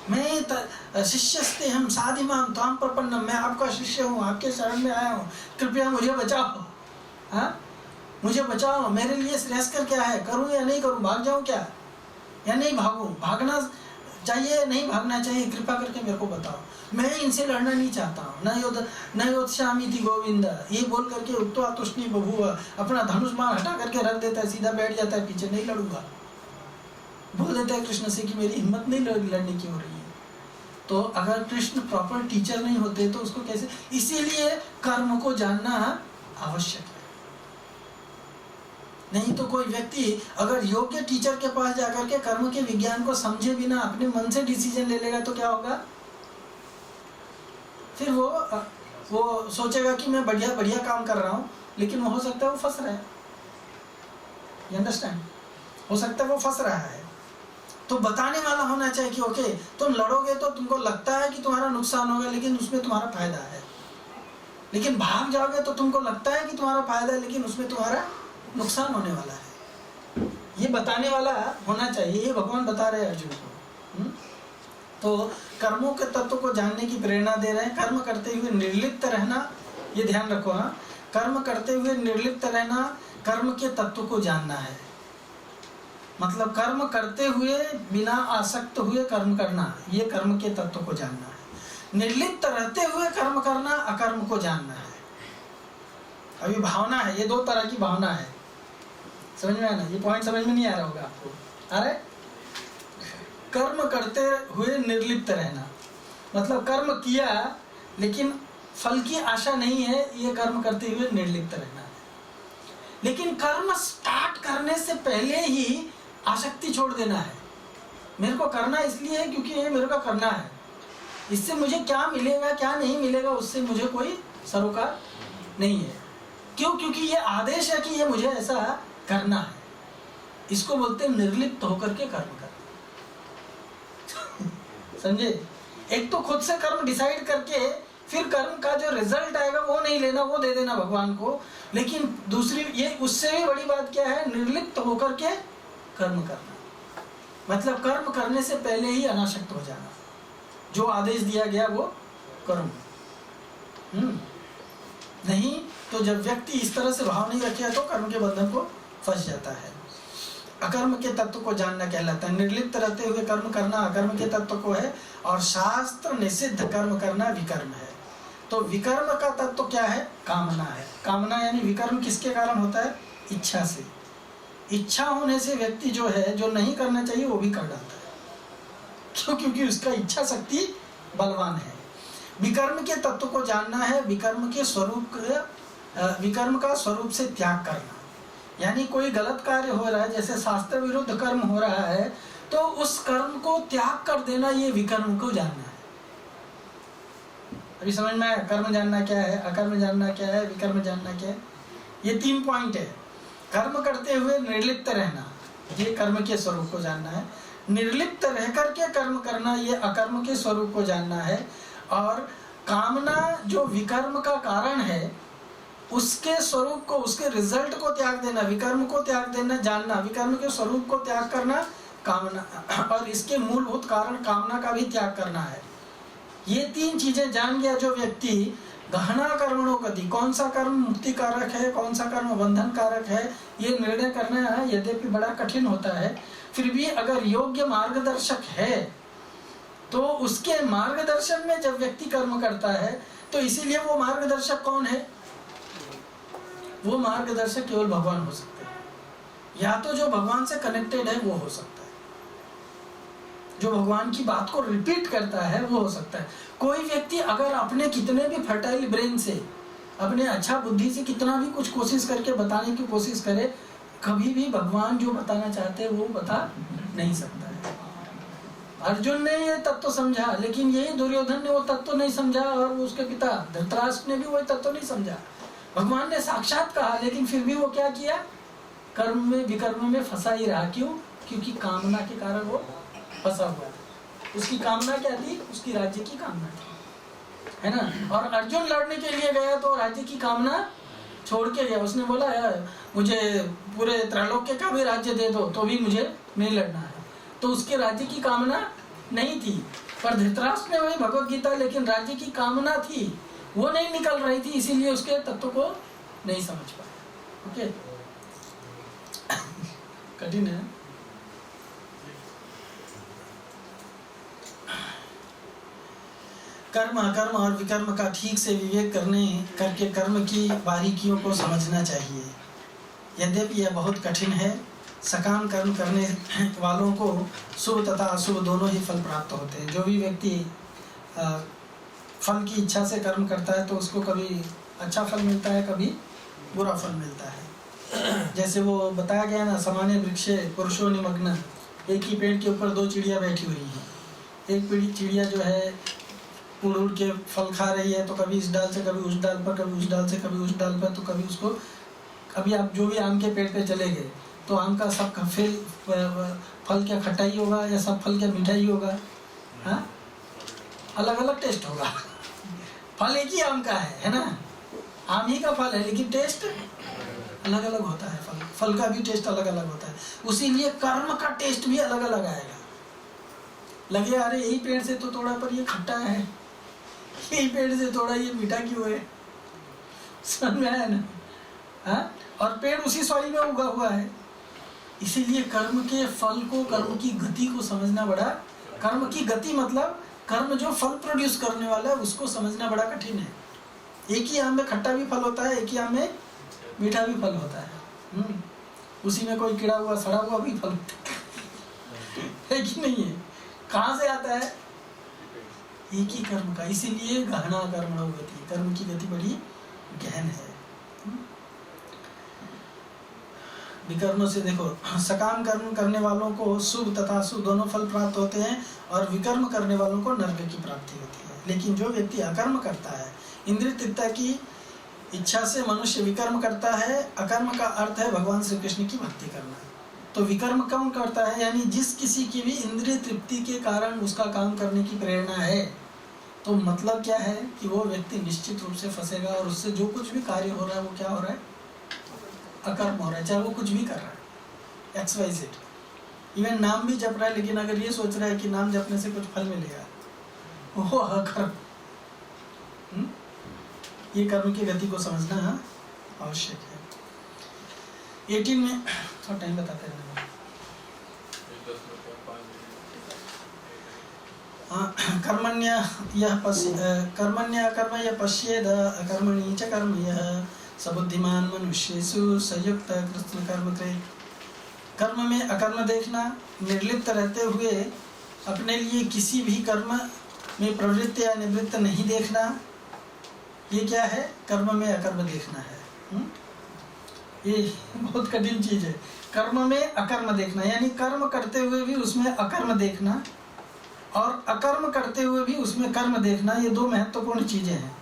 मैं शिष्यस्ते हम साधिमाम त्वाम प्रपन्नम, मैं आपका शिष्य हूँ, आपके शरण में आया हूँ, कृपया मुझे बचाओ। हाँ, मुझे बचाओ। मेरे लिए श्रेयस्कर क्या है? करूँ या नहीं करूँ? भाग जाऊँ क्या या नहीं भागूँ? भागना चाहिए नहीं भागना चाहिए? कृपा करके मेरे को बताओ। मैं इनसे लड़ना नहीं चाहता हूँ। न योत्स्यामि थी गोविंद, ये बोल करके उत्वा तुष्णि बभूव, अपना धनुष बाण हटा करके रख देता है, सीधा बैठ जाता है पीछे, नहीं लड़ूंगा। बोल देता है कृष्ण से कि मेरी हिम्मत नहीं लड़ने की हो रही है। तो अगर कृष्ण प्रॉपर टीचर नहीं होते तो उसको कैसे? इसीलिए कर्म को जानना आवश्यक है। नहीं तो कोई व्यक्ति अगर योग्य टीचर के पास जाकर के कर्म के विज्ञान को समझे बिना अपने मन से डिसीजन ले लेगा तो क्या होगा? फिर वो सोचेगा कि मैं बढ़िया बढ़िया काम कर रहा हूँ, लेकिन हो सकता है वो फंस रहा है। You understand? हो सकता है वो फंस रहा है। तो बताने वाला होना चाहिए कि ओके, तुम लड़ोगे तो तुमको लगता है कि तुम्हारा नुकसान होगा, लेकिन उसमें तुम्हारा फायदा है। लेकिन भाग जाओगे तो तुमको लगता है कि तुम्हारा फायदा है, लेकिन उसमें तुम्हारा नुकसान होने वाला है। ये बताने वाला होना चाहिए। ये भगवान बता रहे हैं अर्जुन को। तो कर्मों के तत्व को जानने की प्रेरणा दे रहे हैं। कर्म करते हुए निर्लिप्त रहना, ये ध्यान रखो। हाँ, कर्म करते हुए निर्लिप्त रहना, कर्म के तत्व को जानना है। मतलब कर्म करते हुए बिना आसक्त हुए कर्म करना, ये कर्म के तत्व को जानना है। निर्लिप्त रहते हुए कर्म करना, अकर्म को जानना है। अभी भावना है, ये दो तरह की भावना है। समझ में आया ना? ये पॉइंट समझ में नहीं आ रहा होगा आपको? आ रहा है? कर्म करते हुए निर्लिप्त रहना मतलब कर्म किया लेकिन फल की आशा नहीं है, ये कर्म करते हुए निर्लिप्त रहना है। लेकिन कर्म स्टार्ट करने से पहले ही आसक्ति छोड़ देना है। मेरे को करना इसलिए है क्योंकि ये मेरे को करना है, इससे मुझे क्या मिलेगा क्या नहीं मिलेगा उससे मुझे कोई सरोकार नहीं है। क्यों? क्योंकि ये आदेश है कि ये मुझे ऐसा करना है। इसको बोलते हैं निर्लिप्त होकर के कर्म करना। समझे? एक तो खुद से कर्म डिसाइड करके फिर कर्म का जो रिजल्ट आएगा वो नहीं लेना, वो दे देना भगवान को। लेकिन दूसरी ये उससे भी बड़ी बात क्या है? निर्लिप्त होकर के कर्म करना। मतलब कर्म करने से पहले ही अनासक्त हो जाना। जो आदेश दिया गया वो कर्म। नहीं तो जब व्यक्ति इस तरह से भाव नहीं रखेगा तो कर्म के बंधन को फंस जाता है। अकर्म के तत्व को जानना कहलाता है। निर्लिप्त रहते हुए कर्म करना अकर्म के तत्व को है, और शास्त्र निषिद्ध कर्म करना विकर्म है। तो विकर्म का तत्व क्या है? कामना है। कामना यानी विकर्म किसके कारण होता है? इच्छा से। इच्छा होने से व्यक्ति जो है, जो नहीं करना चाहिए वो भी कर डालता है। क्यों? क्योंकि उसका इच्छा शक्ति बलवान है। विकर्म के तत्व को जानना है। विकर्म के स्वरूप, विकर्म का स्वरूप से त्याग करना। यानी कोई गलत कार्य हो रहा है, जैसे शास्त्र विरुद्ध कर्म हो रहा है, तो उस कर्म को त्याग कर देना, ये विकर्म को जानना है। अभी समझ में आया? कर्म जानना क्या है, अकर्म जानना क्या है, विकर्म जानना क्या है। ये 3 पॉइंट है। कर्म करते हुए निर्लिप्त रहना, ये कर्म के स्वरूप को जानना है। निर्लिप्त रह करके कर्म करना, ये अकर्म के स्वरूप को जानना है। और कामना जो विकर्म का कारण है, उसके स्वरूप को, उसके रिजल्ट को त्याग देना, विकर्म को त्याग देना जानना, विकर्म के स्वरूप को त्याग करना कामना, और इसके मूलभूत कारण कामना का भी त्याग करना है। ये 3 चीजें जान गया जो व्यक्ति, गहना कर्मणों गति, कौन सा कर्म मुक्ति कारक है, कौन सा कर्म बंधन कारक है, ये निर्णय करना है। यद्यपि बड़ा कठिन होता है, फिर भी अगर योग्य मार्गदर्शक है तो उसके मार्गदर्शन में जब व्यक्ति कर्म करता है, तो इसीलिए वो मार्गदर्शक कौन है? वो मार्गदर्शक केवल भगवान हो सकते हैं। या तो जो भगवान से कनेक्टेड है वो हो सकता है, जो भगवान की बात को रिपीट करता है वो हो सकता है। कोई व्यक्ति अगर अपने कितने भी फर्टाइल ब्रेन से, अपने अच्छा बुद्धि से कितना भी कुछ कोशिश करके बताने की कोशिश करे, कभी भी भगवान जो बताना चाहते हैं वो बता नहीं सकता है। अर्जुन ने ये तत्व समझा, लेकिन यही दुर्योधन ने वो तत्व नहीं समझा, और उसके पिता धृतराष्ट्र ने भी वही तत्व नहीं समझा। भगवान ने साक्षात कहा, लेकिन फिर भी वो क्या किया? कर्म में विकर्म में फंसा ही रहा। क्यों? क्योंकि कामना के कारण वो फंसा हुआ था। उसकी कामना क्या थी? उसकी राज्य की कामना थी, है ना। और अर्जुन लड़ने के लिए गया तो राज्य की कामना छोड़ के गया। उसने बोला यार मुझे पूरे त्रैलोक्य का भी राज्य दे दो तो भी मुझे नहीं लड़ना है। तो उसके राज्य की कामना नहीं थी। पर धृतराष्ट्र ने वही भगवत गीता, लेकिन राज्य की कामना थी, वो नहीं निकल रही थी, इसीलिए उसके तत्व को नहीं समझ पाया। ओके, कठिन है। कर्म अकर्म और विकर्म का ठीक से विवेक करके कर्म की बारीकियों को समझना चाहिए। यद्यपि यह बहुत कठिन है। सकाम कर्म करने वालों को शुभ तथा अशुभ दोनों ही फल प्राप्त होते हैं। जो भी व्यक्ति फल की इच्छा से कर्म करता है तो उसको कभी अच्छा फल मिलता है, कभी बुरा फल मिलता है। जैसे वो बताया गया ना, सामान्य वृक्षे पुरुषों निमग्न, एक ही पेड़ के ऊपर 2 चिड़िया बैठी हुई हैं। एक चिड़िया जो है उड़ उड़ के फल खा रही है, तो कभी इस डाल से कभी उस डाल पर, कभी उस डाल से कभी उस डाल पर, तो कभी उसको, कभी आप जो भी आम के पेड़ पे चले गए तो आम का सब फल क्या खट्टाई होगा या सब फल क्या मिठाई होगा? हाँ, अलग अलग टेस्ट होगा। फल एक ही आम का है ना, आम ही का फल है, लेकिन टेस्ट अलग अलग होता है। फल का भी टेस्ट अलग अलग होता है। उसी लिए कर्म का टेस्ट भी अलग अलग आएगा। लगे अरे यही पेड़ से तो तोड़ा पर ये खट्टा है, यही पेड़ से तोड़ा ये मीठा क्यों है? समझ में आया ना? हाँ, और पेड़ उसी सॉइल में उगा हुआ है। इसीलिए कर्म के फल को, कर्म की गति को समझना बड़ा, कर्म की गति मतलब कर्म जो फल प्रोड्यूस करने वाला है उसको समझना बड़ा कठिन है। एक ही आम में खट्टा भी फल होता है, एक ही आम में मीठा भी फल होता है। उसी में कोई कीड़ा हुआ सड़ा हुआ भी फल है कि नहीं है? कहाँ से आता है? एक ही कर्म का। इसीलिए गहना कर्मणो गति, कर्म की गति बड़ी गहन है। विकर्मों से देखो, सकाम कर्म करने वालों को शुभ तथा अशुभ दोनों फल प्राप्त होते हैं और विकर्म करने वालों को नरक की प्राप्ति होती है। लेकिन जो व्यक्ति अकर्म करता है, इंद्रिय तृप्ति की इच्छा से मनुष्य विकर्म करता है। अकर्म का अर्थ है भगवान श्री कृष्ण की भक्ति करना। तो विकर्म कौन करता है? यानी जिस किसी की भी इंद्रिय तृप्ति के कारण उसका काम करने की प्रेरणा है, तो मतलब क्या है कि वो व्यक्ति निश्चित रूप से फंसेगा और उससे जो कुछ भी कार्य हो रहा है वो क्या हो रहा है? अकर्म हो रहा है। चाहे वो कुछ भी कर रहा है, XYZ, इवन नाम भी जप रहा है, लेकिन अगर ये सोच रहा है कि नाम जपने से कुछ फल मिलेगा, वो अकर्म। ये कर्म की गति को समझना आवश्यक है। 18 में थोड़ा टाइम बताते रहना। कर्मण्य कर्म यः पश्येद अकर्मणि च कर्म यः स बुद्धिमान मनुष्येषु संयुक्त कृष्ण कर्म कृ। कर्म में अकर्म देखना, निर्लिप्त रहते हुए अपने लिए किसी भी कर्म में प्रवृत्त या निवृत्त नहीं देखना, ये क्या है? कर्म में अकर्म देखना है। ये बहुत कठिन चीज है। कर्म में अकर्म देखना यानी कर्म करते हुए भी उसमें अकर्म देखना और अकर्म करते हुए भी उसमें कर्म देखना, ये 2 महत्वपूर्ण चीजें हैं।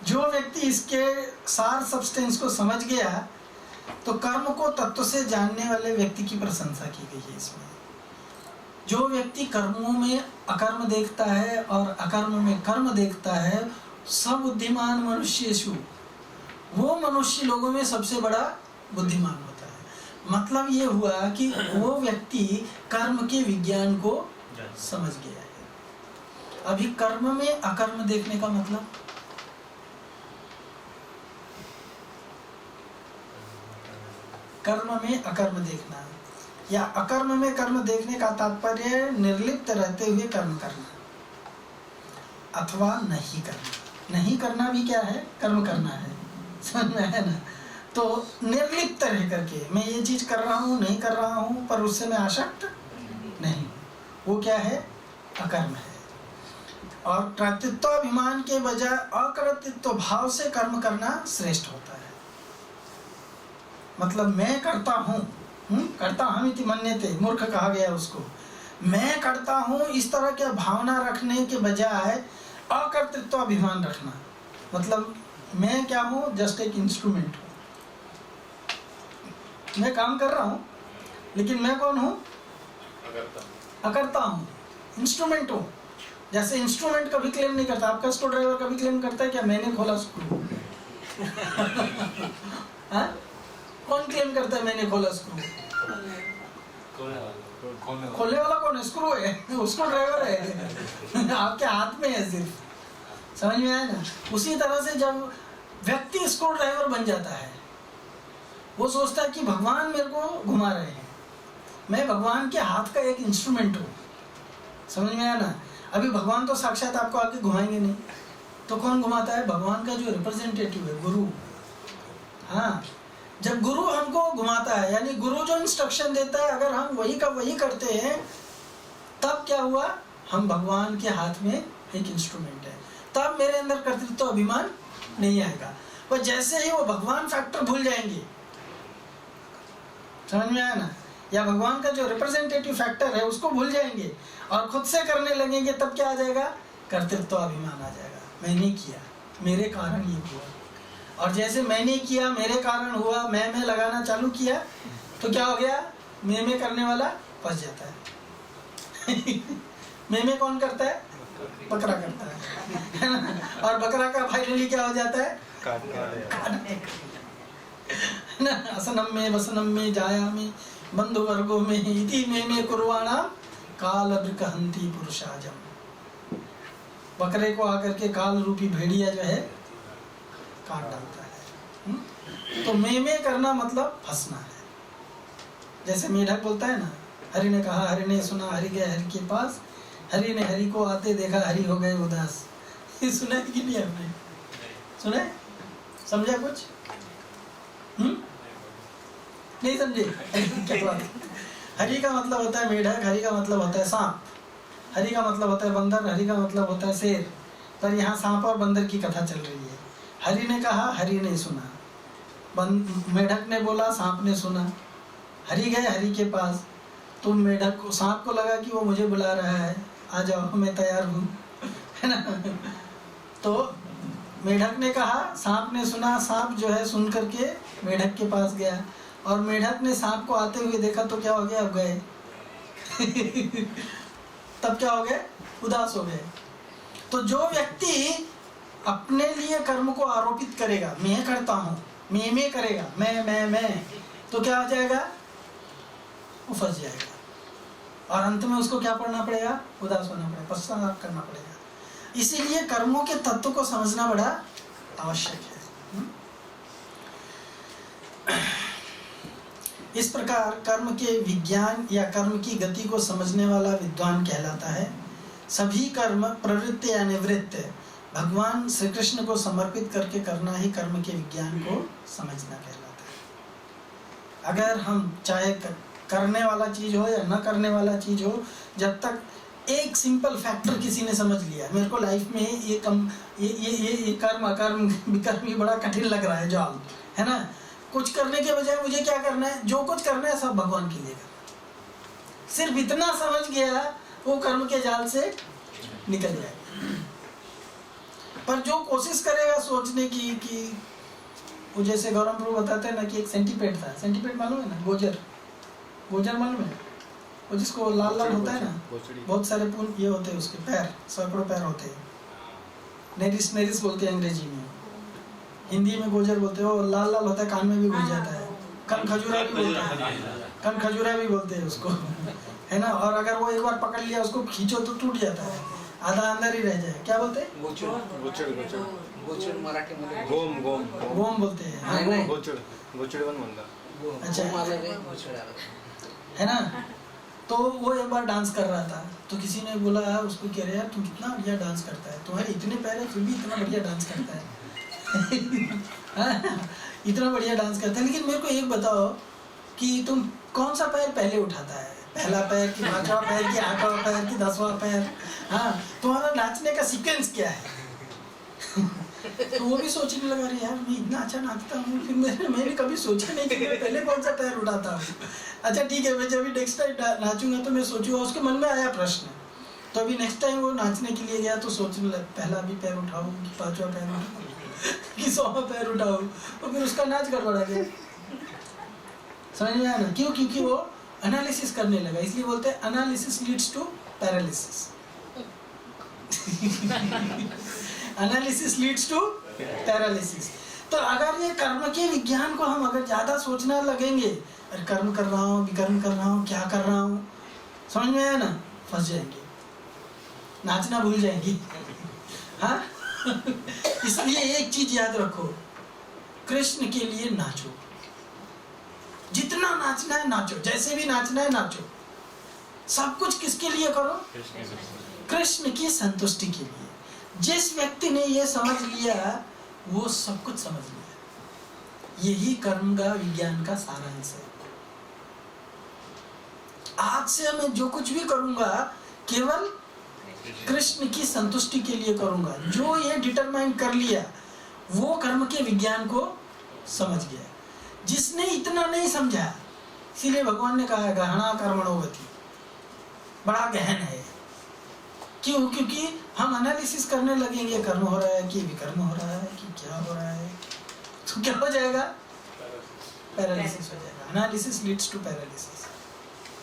जो व्यक्ति इसके सार सब्सटेंस को समझ गया तो कर्म को तत्व से जानने वाले व्यक्ति की प्रशंसा की गई है इसमें। जो व्यक्ति कर्मों में अकर्म देखता है और अकर्म में कर्म देखता है, सब बुद्धिमान मनुष्येषु, वो मनुष्य लोगों में सबसे बड़ा बुद्धिमान होता है। मतलब ये हुआ कि वो व्यक्ति कर्म के विज्ञान को समझ गया है। अभी कर्म में अकर्म देखने का मतलब, कर्म में अकर्म देखना या अकर्म में कर्म देखने का तात्पर्य निर्लिप्त रहते हुए कर्म करना अथवा नहीं करना। नहीं करना भी क्या है? कर्म करना है। समझ में है ना? तो निर्लिप्त रह करके मैं ये चीज कर रहा हूँ, नहीं कर रहा हूँ, पर उससे मैं आसक्त नहीं, वो क्या है? अकर्म है। और कर्तृत्वाभिमान के बजाय अकर्तृत्व भाव से कर्म करना श्रेष्ठ होता है। मतलब मैं करता हूँ, करता हम इति मन्यते, मूर्ख कहा गया उसको। मैं करता हूँ इस तरह के भावना रखने के बजाय अकर्तृत्वाभिमान रखना। मतलब मैं क्या हूँ? जस्ट एक इंस्ट्रूमेंट हूँ। मैं काम कर रहा हूँ लेकिन मैं कौन हूँ? अकर्ता हूँ, इंस्ट्रूमेंट हूँ। जैसे इंस्ट्रूमेंट कभी क्लेम नहीं करता। आपका स्क्रू ड्राइवर कभी क्लेम करता है क्या मैंने खोला स्क्रू? हाँ? कौन क्लेम करता है मैंने खोला स्क्रू? खोलने वाला कौन है? स्क्रू है, उसको ड्राइवर है। आपके हाथ में है सिर्फ। समझ में आया ना? उसी तरह से जब व्यक्ति स्क्रू ड्राइवर बन जाता है, वो सोचता है कि भगवान मेरे को घुमा रहे हैं, मैं भगवान के हाथ का एक इंस्ट्रूमेंट हूँ। समझ में आया ना? अभी भगवान तो साक्षात आपको आके घुमाएंगे नहीं, तो कौन घुमाता है? भगवान का जो रिप्रेजेंटेटिव है, गुरु। हाँ, जब गुरु हमको घुमाता है, यानी गुरु जो इंस्ट्रक्शन देता है, अगर हम वही का वही करते हैं, तब क्या हुआ? हम भगवान के हाथ में एक इंस्ट्रूमेंट है। तब मेरे अंदर कर्तृत्व अभिमान नहीं आएगा। वो जैसे ही वो भगवान फैक्टर भूल जाएंगे, समझ में आया ना, या भगवान का जो रिप्रेजेंटेटिव फैक्टर है उसको भूल जाएंगे और खुद से करने लगेंगे, तब क्या आ जाएगा? कर्तृत्व अभिमान आ जाएगा। मैंने किया, मेरे कारण ये हुआ। और जैसे मैंने किया, मेरे कारण हुआ, मैं लगाना चालू किया, तो क्या हो गया? मैं करने वाला फंस जाता है। मैं कौन करता है? बकरा करता है ना? और बकरा का फाइनली क्या हो जाता है? काटने। असनम में वसनम में जायामि बंधु वर्गों में इति में कुर्वाणा काल बृकहंती पुरुषाजम। बकरे को आकर के काल रूपी भेड़िया जो है काट डालता है। तो मैं करना मतलब फंसना है। जैसे मेढक बोलता है ना, हरि ने कहा, हरि ने सुना, हरि गए हरि के पास, हरि ने हरि को आते देखा, हरि हो गए उदास। ये सुना है कि नहीं आपने? सुना है? समझा कुछ? नहीं समझे? क्या बात है? हरि का मतलब होता है मेढक, हरि का मतलब होता है सांप, हरि का मतलब होता है बंदर, हरि का मतलब होता है शेर। पर यहाँ सांप और बंदर की कथा चल रही है। हरि ने कहा, हरि ने सुना, मेढक ने बोला, सांप ने सुना। हरि गए हरि के पास, तो मेढक को, सांप को लगा कि वो मुझे बुला रहा है, आ जाओ मैं तैयार हूँ, है ना। तो मेढक ने कहा, सांप ने सुना, सांप जो है सुन करके मेढक के पास गया, और मेढक ने सांप को आते हुए देखा, तो क्या हो गया? अब गए। तब क्या हो गए? उदास हो गए। तो जो व्यक्ति अपने लिए कर्म को आरोपित करेगा, मैं करता हूँ, मैं करेगा, मैं, तो क्या हो जाएगा? वो फंस जाएगा और अंत में उसको क्या पढ़ना पड़ेगा? उदास होना पड़ेगा, पश्चाताप करना पड़ेगा। इसीलिए कर्मों के तत्व को समझना बड़ा आवश्यक है। इस प्रकार कर्म के विज्ञान या कर्म की गति को समझने वाला विद्वान कहलाता है। सभी कर्म प्रवृत्ति या निवृत्त भगवान श्री कृष्ण को समर्पित करके करना ही कर्म के विज्ञान को समझना कहलाता है। अगर हम चाहे करने वाला चीज हो या न करने वाला चीज हो, जब तक एक सिंपल फैक्टर किसी ने समझ लिया, मेरे को लाइफ में ये कर्म अकर्म विकर्म ही बड़ा कठिन लग रहा है जाल, है ना। कुछ करने के बजाय मुझे क्या करना है? जो कुछ करना है सब भगवान के लिए करना। सिर्फ इतना समझ गया, वो कर्म के जाल से निकल जाएगा। पर जो कोशिश करेगा सोचने की कि वो, जैसे गौरव प्रभु बताते हैं ना कि एक सेंटीपेड था, सेंटीपेड मालूम है ना? गोजर मालूम है? वो जिसको लाल लाल होता है ना, बहुत सारे ये होते हैं उसके पैर, सैकड़ों पैर होते हैं। नेरिस बोलते हैं अंग्रेजी में, हिंदी में गोजर बोलते हैं। वो लाल लाल होता है, कान में भी घुस जाता है। कन खजूरा भी बोलते हैं, कन खजूरा भी बोलते हैं उसको, है ना। और अगर वो एक बार पकड़ लिया, उसको खींचो तो टूट जाता है, आधा अंदर ही रह जाए। क्या बोलते हैं? गोम बोलते हैं। अच्छा, है ना। तो वो एक बार डांस कर रहा था, तो किसी ने बोला उसको, कह रहे यार तुम कितना बढ़िया डांस करता है, तुम्हारे इतने पैर है फिर भी इतना बढ़िया डांस करता है। इतना बढ़िया डांस करता है, लेकिन मेरे को एक बताओ कि तुम कौन सा पैर पहले उठाता है? पहला पैर कि पांचवा पैर कि आठवां पैर कि 10वां पैर? हाँ, तुम्हारा नाचने का सीक्वेंस क्या है? तो वो भी सोचने लगा, अरे यार मैं इतना अच्छा नाचता हूँ, फिर मैंने कभी सोचा नहीं कि मैं पहले कौन सा पैर उठाता हूँ। अच्छा ठीक है, मैं जब भी नेक्स्ट टाइम नाचूंगा तो मैं सोचूंगा। उसके मन में आया प्रश्न, तो अभी नेक्स्ट टाइम वो नाचने के लिए गया तो सोचने लगा, पहला भी पैर उठाऊँ कि पांचवा पैर उठाऊँ कि 100वां पैर उठाऊँ, तो फिर उसका नाच गड़बड़ा गया। समझ में आया ना? क्यों? क्योंकि वो एनालिसिस करने लगा। इसलिए बोलते हैं analysis leads to paralysis. Analysis leads to paralysis. तो अगर ये कर्म के विज्ञान को हम अगर ज्यादा सोचने लगेंगे, अरे कर्म कर रहा हूँ, विकर्म कर रहा हूँ, क्या कर रहा हूँ, समझ में आया ना? फंस जाएंगे, नाचना भूल जाएंगे। हाँ, इसलिए एक चीज याद रखो, कृष्ण के लिए नाचो, जितना नाचना है नाचो, जैसे भी नाचना है नाचो। सब कुछ किसके लिए करो? कृष्ण की संतुष्टि के लिए। जिस व्यक्ति ने ये समझ लिया, वो सब कुछ समझ लिया। यही कर्म का विज्ञान का सारांश है। आज से मैं जो कुछ भी करूंगा केवल कृष्ण की संतुष्टि के लिए करूंगा। जो ये डिटरमाइन कर लिया, वो कर्म के विज्ञान को समझ गया। जिसने इतना नहीं समझा, इसीलिए भगवान ने कहा है गहना कर्मणो गति, बड़ा गहन है। क्यों? क्योंकि हम एनालिसिस करने लगेंगे, कर्म हो रहा है कि विकर्म हो रहा है कि क्या हो रहा है, तो क्या हो जाएगा? पैरालिसिस हो जाएगा। Analysis leads to paralysis.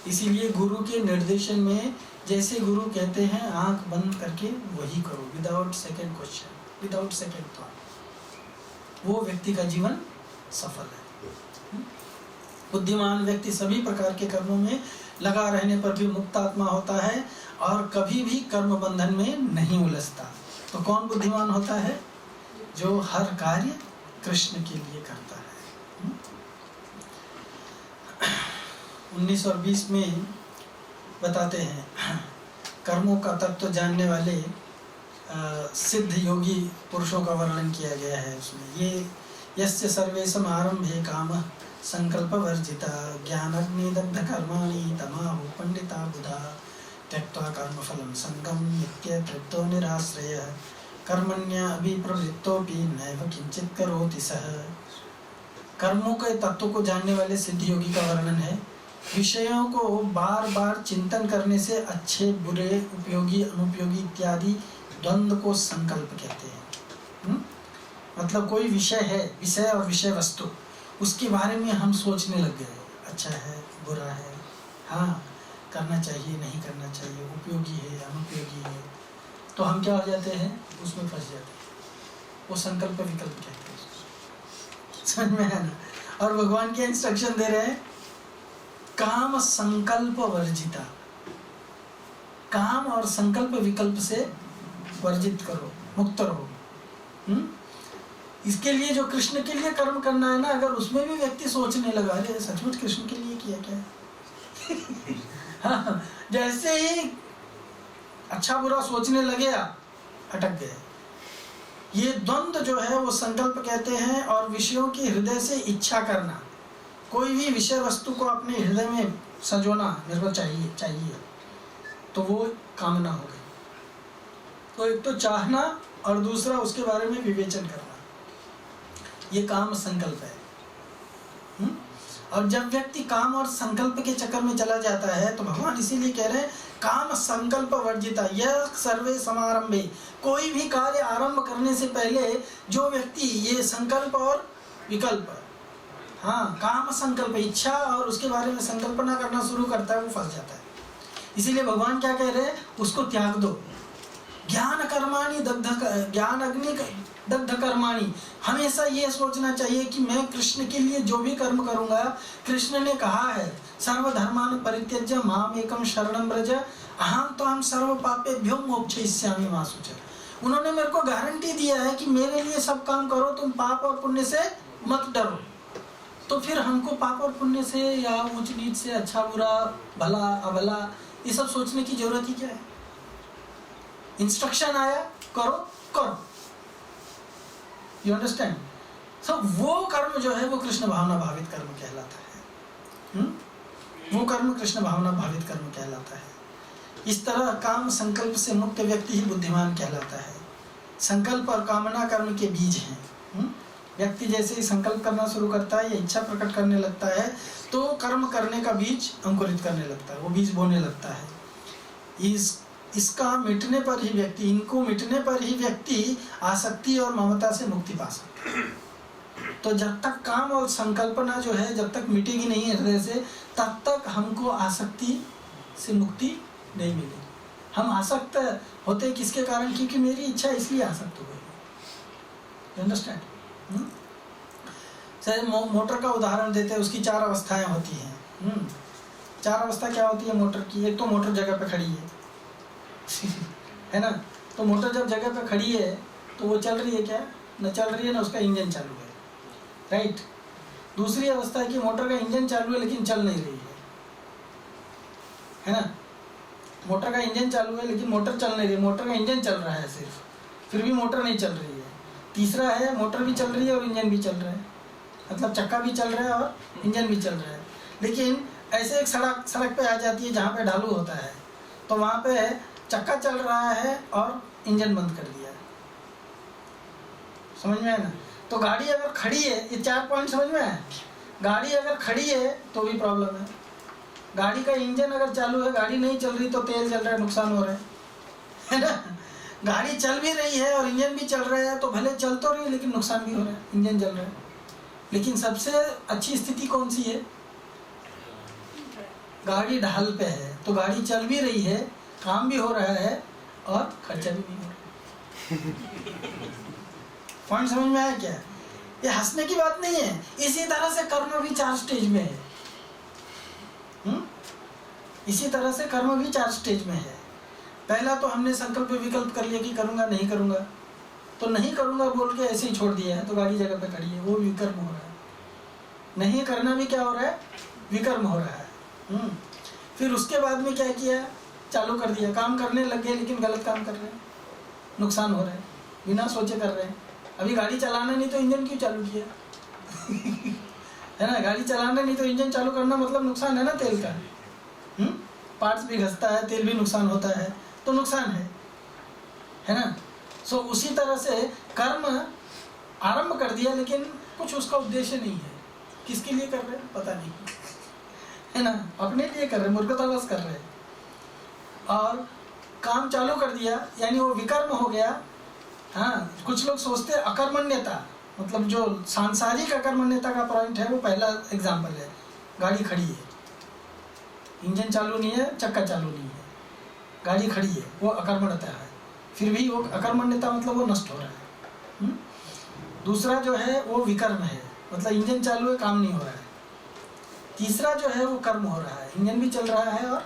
इसीलिए गुरु के निर्देशन में जैसे गुरु कहते हैं आंख बंद करके वही करो, without second question, without second thought, वो व्यक्ति का जीवन सफल है। बुद्धिमान व्यक्ति सभी प्रकार के कर्मों में लगा रहने पर भी मुक्त आत्मा होता है और कभी भी कर्म बंधन में नहीं उलझता। तो कौन बुद्धिमान होता है? जो हर कार्य कृष्ण के लिए करता है। 19 और 20 में बताते हैं, कर्मों का तत्व जानने वाले सिद्ध योगी पुरुषों का वर्णन किया गया है उसमें। ये यस्य सर्वेषाम् आरम्भे कामः संकल्प वर्जिता ज्ञानाग्निदग्ध कर्माणि तमाहु पंडिता बुधा त्यक्त्वा कर्मफलं संगम नित्य तृप्तो निराश्रयः कर्मण्यभिप्रवृत्तोऽपि नैव किंचित् करोति सः। कर्मों के तत्व को जानने वाले सिद्ध योगी का वर्णन है। विषयों को बार बार चिंतन करने से अच्छे बुरे उपयोगी अनुपयोगी इत्यादि द्वंद्व को संकल्प कहते हैं। मतलब कोई विषय है, विषय और विषय वस्तु, उसके बारे में हम सोचने लग गए, अच्छा है बुरा है, हाँ करना चाहिए नहीं करना चाहिए, उपयोगी है अनुपयोगी है, तो हम क्या हो जाते हैं? उसमें फंस जाते हैं। वो संकल्प विकल्प कहते हैं। समझ में है ना? और भगवान क्या इंस्ट्रक्शन दे रहे हैं? काम संकल्प वर्जिता, काम और संकल्प विकल्प से वर्जित करो, मुक्त रहो। इसके लिए जो कृष्ण के लिए कर्म करना है ना, अगर उसमें भी व्यक्ति सोचने लगा अरे सचमुच कृष्ण के लिए किया क्या हाँ, जैसे ही अच्छा बुरा सोचने लगे अटक गए। ये द्वंद्व जो है वो संकल्प कहते हैं। और विषयों की हृदय से इच्छा करना, कोई भी विषय वस्तु को अपने हृदय में सजोना मेरे को चाहिए, तो वो कामना हो गई। तो एक तो चाहना और दूसरा उसके बारे में विवेचन करना, ये काम संकल्प है। और जब व्यक्ति काम और संकल्प के चक्कर में चला जाता है तो भगवान इसीलिए कह रहे हैं काम संकल्प वर्जिता यह सर्वे समारंभे। कोई भी कार्य आरंभ करने से पहले जो व्यक्ति ये संकल्प और विकल्प, हाँ काम संकल्प इच्छा और उसके बारे में संकल्पना करना शुरू करता है, वो फंस जाता है। इसीलिए भगवान क्या कह रहे हैं? उसको त्याग दो। ज्ञान कर्माणि दग्ध, ज्ञान अग्नि दग्ध कर्माणि, हमेशा ये सोचना चाहिए कि मैं कृष्ण के लिए जो भी कर्म करूंगा, कृष्ण ने कहा है सर्वधर्मान् परित्यज्य माम एकम शरणं व्रज अहम त्वां सर्व पापेभ्यो मोक्षयिष्यामि मा शुचः। उन्होंने मेरे को गारंटी दिया है कि मेरे लिए सब काम करो, तुम पाप और पुण्य से मत डरो। तो फिर हमको पाप और पुण्य से या ऊंच नीच से, अच्छा बुरा भला अभला, ये सब सोचने की जरूरत ही क्या है? इंस्ट्रक्शन आया करो करो। You understand? सो वो कर्म जो है वो कृष्ण भावना भावित कर्म कहलाता है। वो कर्म कृष्ण भावना भावित कर्म कहलाता है। इस तरह काम संकल्प से मुक्त व्यक्ति ही बुद्धिमान कहलाता है। संकल्प और कामना कर्म के बीज हैं। व्यक्ति जैसे ही संकल्प करना शुरू करता है या इच्छा प्रकट करने लगता है तो कर्म करने का बीज अंकुरित करने लगता है, वो बीज बोने लगता है। इसका मिटने पर ही व्यक्ति, इनको मिटने पर ही व्यक्ति आसक्ति और ममता से मुक्ति पा सकता है। तो जब तक काम और संकल्पना जो है जब तक मिटेगी नहीं हृदय से, तब तक हमको आसक्ति से मुक्ति नहीं मिलेगी। हम आसक्त होते किसके कारण? क्योंकि मेरी इच्छा इसलिए आसक्त हो गई। अंडरस्टैंड? सर मोटर का उदाहरण देते हैं, उसकी 4 अवस्थाएं होती हैं। 4 अवस्था क्या होती है मोटर की? एक तो मोटर जगह पे खड़ी है है ना? तो मोटर जब जगह पे खड़ी है तो वो चल रही है क्या? न चल रही है, ना उसका इंजन चालू है, राइट? दूसरी अवस्था है कि मोटर का इंजन चालू है लेकिन चल नहीं रही है ना? मोटर का इंजन चालू है लेकिन मोटर चल नहीं रही, मोटर का इंजन चल रहा है सिर्फ, फिर भी मोटर नहीं चल रही है। तीसरा है मोटर भी चल रही है और इंजन भी चल रहा है, मतलब चक्का भी चल रहा है और इंजन भी चल रहा है। लेकिन ऐसे एक सड़क पे आ जाती है जहाँ पे ढालू होता है, तो वहाँ पे चक्का चल रहा है और इंजन बंद कर दिया है। समझ में है ना। तो गाड़ी अगर खड़ी है, ये 4 पॉइंट समझ में है। गाड़ी अगर खड़ी है तो भी प्रॉब्लम है। गाड़ी का इंजन अगर चालू है, गाड़ी नहीं चल रही तो तेल जल रहा है, नुकसान हो रहा है ना। गाड़ी चल भी रही है और इंजन भी चल रहा है तो भले चल तो रही है लेकिन नुकसान भी हो रहा है, इंजन जल रहा है। लेकिन सबसे अच्छी स्थिति कौन सी है? गाड़ी ढाल पे है तो गाड़ी चल भी रही है, काम भी हो रहा है और खर्चा भी नहीं हो रहा। पॉइंट समझ में आया क्या? ये हंसने की बात नहीं है। इसी तरह से कर्म भी 4 स्टेज में है। इसी तरह से कर्म भी 4 स्टेज में है। पहला तो हमने संकल्प विकल्प कर लिया कि करूंगा नहीं करूंगा, तो नहीं करूंगा बोल के ऐसे ही छोड़ दिया है तो गाड़ी जगह पे खड़ी है, वो विकर्म हो रहा है। नहीं करना भी क्या हो रहा है? विकर्म हो रहा है। फिर उसके बाद में क्या किया? चालू कर दिया, काम करने लग गए लेकिन गलत काम कर रहे हैं, नुकसान हो रहा है, बिना सोचे कर रहे हैं। अभी गाड़ी चलाना नहीं तो इंजन क्यों चालू किया? है ना, गाड़ी चलाना नहीं तो इंजन चालू करना मतलब नुकसान है ना तेल का। पार्ट्स भी घसता है, तेल भी नुकसान होता है तो नुकसान है ना। सो उसी तरह से कर्म आरंभ कर दिया लेकिन कुछ उसका उद्देश्य नहीं है। किसके लिए कर रहे हैं पता नहीं, है ना, अपने लिए कर रहे हैं, मूर्खतावश कर रहे हैं। और काम चालू कर दिया यानी वो विकर्म हो गया। हाँ, कुछ लोग सोचते हैं अकर्मण्यता, मतलब जो सांसारिक अकर्मण्यता का पॉइंट है वो पहला एग्जाम्पल है। गाड़ी खड़ी है, इंजन चालू नहीं है, चक्का चालू नहीं है, गाड़ी खड़ी है, वो अकर्मण्यता है। फिर भी वो अकर्मण्यता मतलब वो नष्ट हो रहा है। दूसरा जो है वो विकर्म है, मतलब इंजन चालू है, काम नहीं हो रहा है। तीसरा जो है वो कर्म हो रहा है, इंजन भी चल रहा है और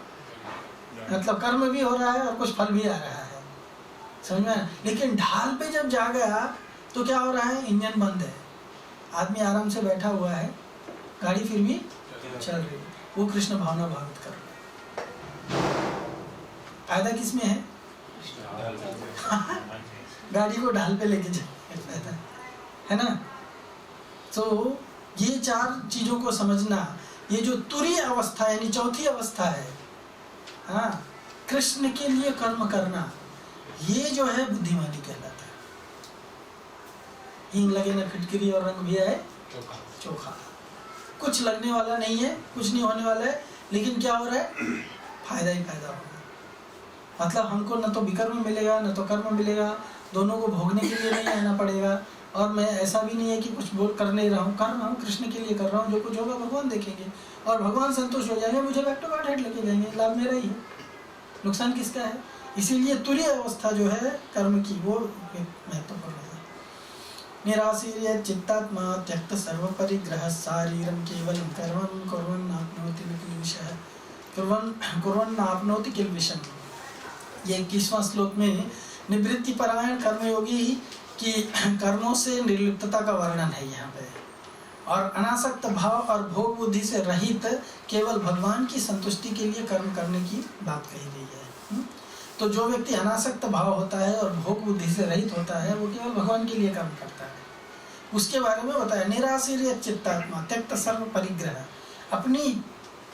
मतलब कर्म भी हो रहा है और कुछ फल भी आ रहा है, समझ में। लेकिन ढाल पे जब जा गया तो क्या हो रहा है? इंजन बंद है, आदमी आराम से बैठा हुआ है, गाड़ी फिर भी चल रही है। वो कृष्ण भावना भावित कर रहा है। फायदा किस में है? गाड़ी को ढाल पे लेके जाए, है ना। तो ये 4 चीजों को समझना, ये जो तुरीय अवस्था यानी चौथी अवस्था है, हाँ, कृष्ण के लिए कर्म करना, ये जो है बुद्धिमानी कहलाता है। हींग लगे ना फिटकरी और रंग भी आए चोखा। कुछ लगने वाला नहीं है, कुछ नहीं होने वाला है, लेकिन क्या हो रहा है? फायदा ही फायदा होगा। मतलब हमको न तो विकर्म मिलेगा न तो कर्म मिलेगा, दोनों को भोगने के लिए नहीं आना पड़ेगा। और मैं ऐसा भी नहीं है कि कुछ बोल कर नहीं रहा हूँ, कर रहा हूँ, कृष्ण के लिए कर रहा हूँ। जो कुछ होगा भगवान देखेंगे और भगवान संतुष्ट हो जाएंगे, मुझे बैक टू बैक हेड लेके जाएंगे, लाभ मेरा ही है, नुकसान किसका है? इसीलिए तुरीय अवस्था जो है कर्म की वो महत्वपूर्ण है। निराशीर्य चित्तात्मा त्यक्त सर्व परिग्रह शारीरम केवलम कर्मं कुर्वन् आपनोति किल विषयः कुर्वन् आपनोति किल विषयः। ये 21वां श्लोक में निवृत्ति परायण कर्मयोगी की कर्मों से निर्लिप्तता का वर्णन है यहाँ पे। और अनासक्त भाव और भोग बुद्धि से रहित केवल भगवान की संतुष्टि के लिए कर्म करने की बात कही गई है। तो जो व्यक्ति अनासक्त भाव होता है और भोग बुद्धि से रहित होता है वो केवल भगवान के लिए कर्म करता है। उसके बारे में बताया, निराशीर्य चित्तात्मा त्यक्त सर्व परिग्रह, अपनी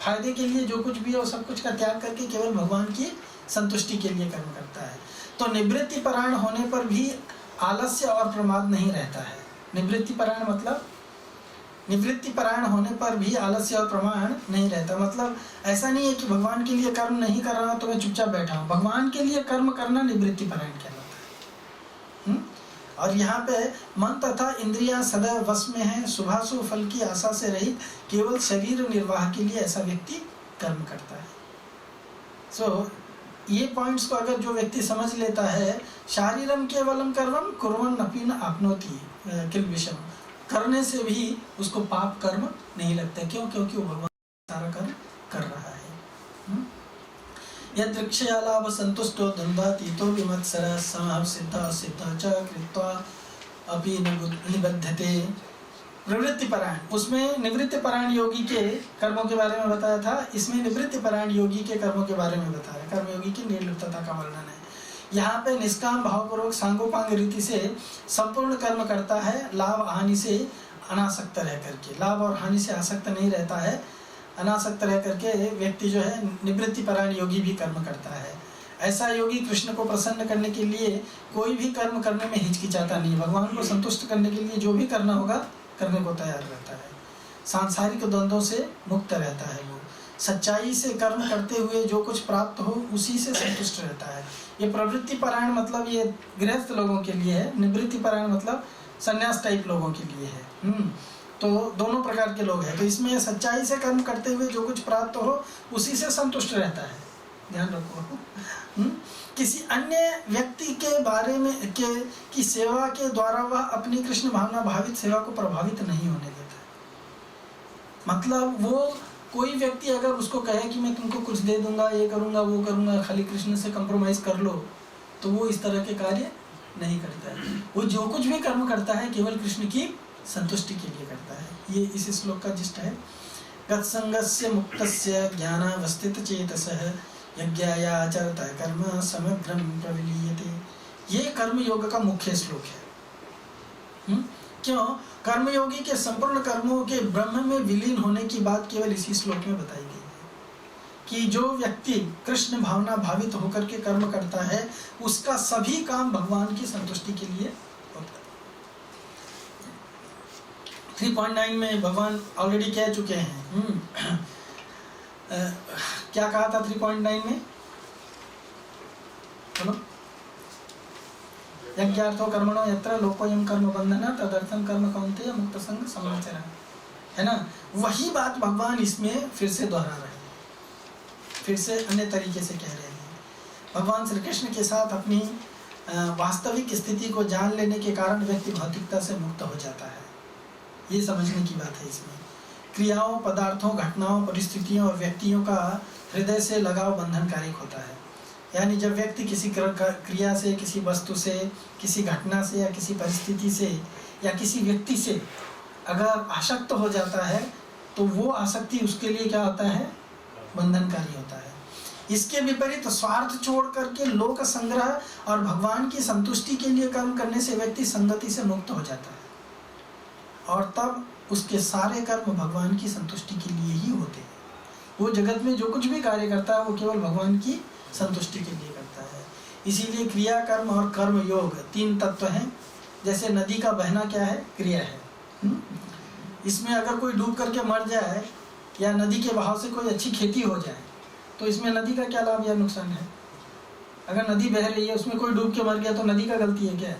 फायदे के लिए जो कुछ भी है वो सब कुछ का त्याग करके केवल भगवान की संतुष्टि के लिए कर्म करता है। तो निवृत्ति परायण होने पर भी आलस्य और प्रमाद नहीं रहता है। निवृत्ति परायण मतलब निवृत्ति परायण होने पर भी आलस्य और प्रमाण नहीं रहता। मतलब ऐसा नहीं है कि भगवान के लिए कर्म नहीं कर रहा तो मैं चुपचाप बैठा हूँ। भगवान के लिए कर्म करना निवृत्ति परायण कहलाता है। और यहाँ पे मन तथा इंद्रियां सदैव वश में है, शुभाशुभ फल की आशा से रहित केवल शरीर निर्वाह के लिए ऐसा व्यक्ति कर्म करता है। ये पॉइंट्स को अगर जो व्यक्ति समझ लेता है, शारीरम केवलम कर्मम कुर्वन् अपि न आपनोति किल विषम, करने से भी उसको पाप कर्म नहीं लगता। क्यों? क्योंकि वो भगवान सारा कर्म कर रहा है। यदृक्षया लाभ संतुष्टो द्वंद्वातीतो विमत्सरः समः सिद्धः सिद्धः च कृत्वा अपि निबध्यते। प्रवृत्ति परायण, उसमें निवृत्ति परायण योगी के कर्मों के बारे में बताया था, इसमें निवृत्ति परायण योगी के कर्मों के बारे में बताया। कर्मयोगी की निर्लिप्तता का वर्णन है। यहाँ पे निष्काम भावपूर्वक सांगोपांग रीति से संपूर्ण कर्म करता है, लाभ हानि से अनासक्त रह करके। लाभ और हानि से आसक्त नहीं रहता है, अनासक्त रह करके व्यक्ति जो है निवृत्ति परायण योगी भी कर्म करता है। ऐसा योगी कृष्ण को प्रसन्न करने के लिए कोई भी कर्म करने में हिचकिचाता नहीं। भगवान को संतुष्ट करने के लिए जो भी करना होगा करने को तैयार रहता है। सांसारिक द्वंद्वों से मुक्त रहता है। वो सच्चाई से कर्म करते हुए जो कुछ प्राप्त हो उसी से संतुष्ट रहता है। ये प्रवृत्ति परायण मतलब ये गृहस्थ लोगों के लिए है, निवृत्ति परायण मतलब संन्यास टाइप लोगों के लिए है। तो दोनों प्रकार के लोग हैं। तो इसमें सच्चाई से कर्म करते हुए जो कुछ प्राप्त हो उसी से संतुष्ट रहता है। ध्यान रखो। किसी अन्य व्यक्ति के बारे में की सेवा के द्वारा वह अपनी कृष्ण भावना भावित सेवा को प्रभावित नहीं होने देता। मतलब वो कोई व्यक्ति अगर उसको कहे कि मैं तुमको कुछ दे दूंगा, ये करूंगा, वो करूंगा, खाली कृष्ण से कंप्रोमाइज कर लो, तो वो इस तरह के कार्य नहीं करता है। वो जो कुछ भी कर्म करता है केवल कृष्ण की संतुष्टि के लिए करता है। ये इस श्लोक का जिस्ट है। गत्संगस्य मुक्तस्य ज्ञानावस्थित चेतसः यज्ञाया आचरत कर्म समग्रम प्रविलीयते। ये कर्मयोग का मुख्य श्लोक है। क्यों? कर्मयोगी के संपूर्ण कर्मों के ब्रह्म में विलीन होने की बात केवल इसी श्लोक में बताई गई है कि जो व्यक्ति कृष्ण भावना भावित होकर के कर्म करता है उसका सभी काम भगवान की संतुष्टि के लिए होता है। 3.9 में भगवान ऑलरेडी कह चुके हैं। क्या कहा था 3.9 में? बोलो। यज्ञार्थो कर्मणो यत्र लोकोयम कर्म बंधना तदर्थम कर्म कौन्तेय मुक्त संग समाचरण, है ना? वही बात भगवान इसमें फिर से दोहरा रहे हैं, फिर से अन्य तरीके से कह रहे हैं। भगवान श्री कृष्ण के साथ अपनी वास्तविक स्थिति को जान लेने के कारण व्यक्ति भौतिकता से मुक्त हो जाता है। ये समझने की बात है इसमें। क्रियाओं, पदार्थों, घटनाओं, परिस्थितियों और व्यक्तियों का हृदय से लगाव बंधनकारक होता है। यानी जब व्यक्ति किसी क्रिया से, किसी वस्तु से, किसी घटना से या किसी परिस्थिति से या किसी व्यक्ति से अगर आसक्त हो जाता है तो वो आसक्ति उसके लिए क्या होता है? बंधनकारी होता है। इसके विपरीत स्वार्थ छोड़ करके लोक संग्रह और भगवान की संतुष्टि के लिए कर्म करने से व्यक्ति संगति से मुक्त हो जाता है और तब उसके सारे कर्म भगवान की संतुष्टि के लिए ही होते हैं। वो जगत में जो कुछ भी कार्य करता है वो केवल भगवान की संतुष्टि के लिए करता है। इसीलिए क्रिया, कर्म और कर्म योग 3 तत्व हैं। जैसे नदी का बहना क्या है? क्रिया है। इसमें अगर कोई डूब करके मर जाए या नदी के बहाव से कोई अच्छी खेती हो जाए तो इसमें नदी का क्या लाभ या नुकसान है? अगर नदी बह रही है उसमें कोई डूब के मर गया तो नदी का गलती है क्या?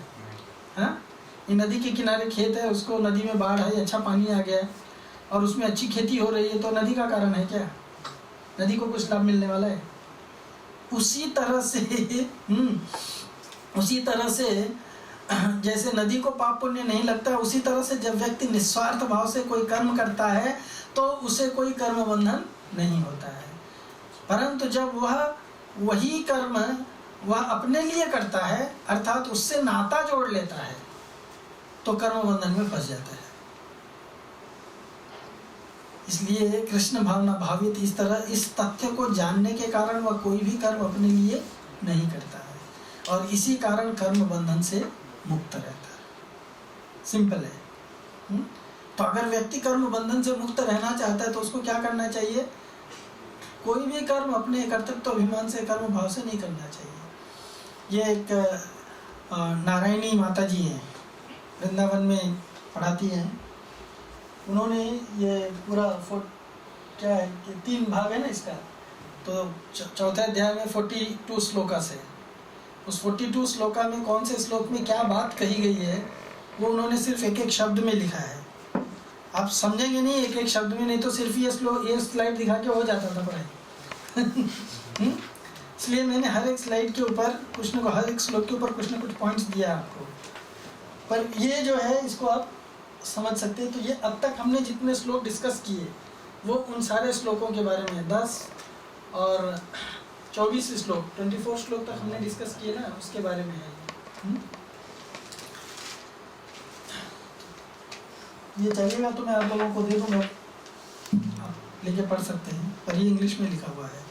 हाँ, ये नदी के किनारे खेत है, उसको नदी में बाढ़ है, अच्छा पानी आ गया और उसमें अच्छी खेती हो रही है तो नदी का कारण है क्या? नदी को कुछ लाभ मिलने वाला है? उसी तरह से जैसे नदी को पाप पुण्य नहीं लगता, उसी तरह से जब व्यक्ति निस्वार्थ भाव से कोई कर्म करता है तो उसे कोई कर्म बंधन नहीं होता है। परंतु जब वही कर्म वह अपने लिए करता है अर्थात उससे नाता जोड़ लेता है तो कर्म बंधन में फंस जाता है। इसलिए कृष्ण भावना भावित इस तथ्य को जानने के कारण वह कोई भी कर्म अपने लिए नहीं करता है और इसी कारण कर्म बंधन से मुक्त रहता है। सिंपल है। तो अगर व्यक्ति कर्म बंधन से मुक्त रहना चाहता है तो उसको क्या करना चाहिए? कोई भी कर्म अपने कर्तृत्व अभिमान से, कर्म भाव से नहीं करना चाहिए। ये एक नारायणी माता जी हैं, वृंदावन में पढ़ाती हैं। उन्होंने ये पूरा क्या है कि 3 भाग है ना इसका, तो चौथे अध्याय में 42 श्लोका से, उस 42 श्लोका में कौन से श्लोक में क्या बात कही गई है वो उन्होंने सिर्फ एक शब्द में लिखा है। आप समझेंगे नहीं एक शब्द में, नहीं तो सिर्फ ये स्लाइड दिखा के हो जाता था पढ़ाई। इसलिए मैंने हर एक स्लाइड के ऊपर कुछ न कुछ, हर एक श्लोक के ऊपर कुछ न कुछ पॉइंट्स दिया आपको। पर ये जो है इसको आप समझ सकते हैं। तो ये अब तक हमने जितने श्लोक डिस्कस किए वो उन सारे श्लोकों के बारे में 10 और 24 श्लोक, 24 श्लोक तक हमने डिस्कस किए ना, उसके बारे में है। ये चलेगा तो मैं आप लोगों को दे दूँगा, आप लेके पढ़ सकते हैं, पर ये इंग्लिश में लिखा हुआ है।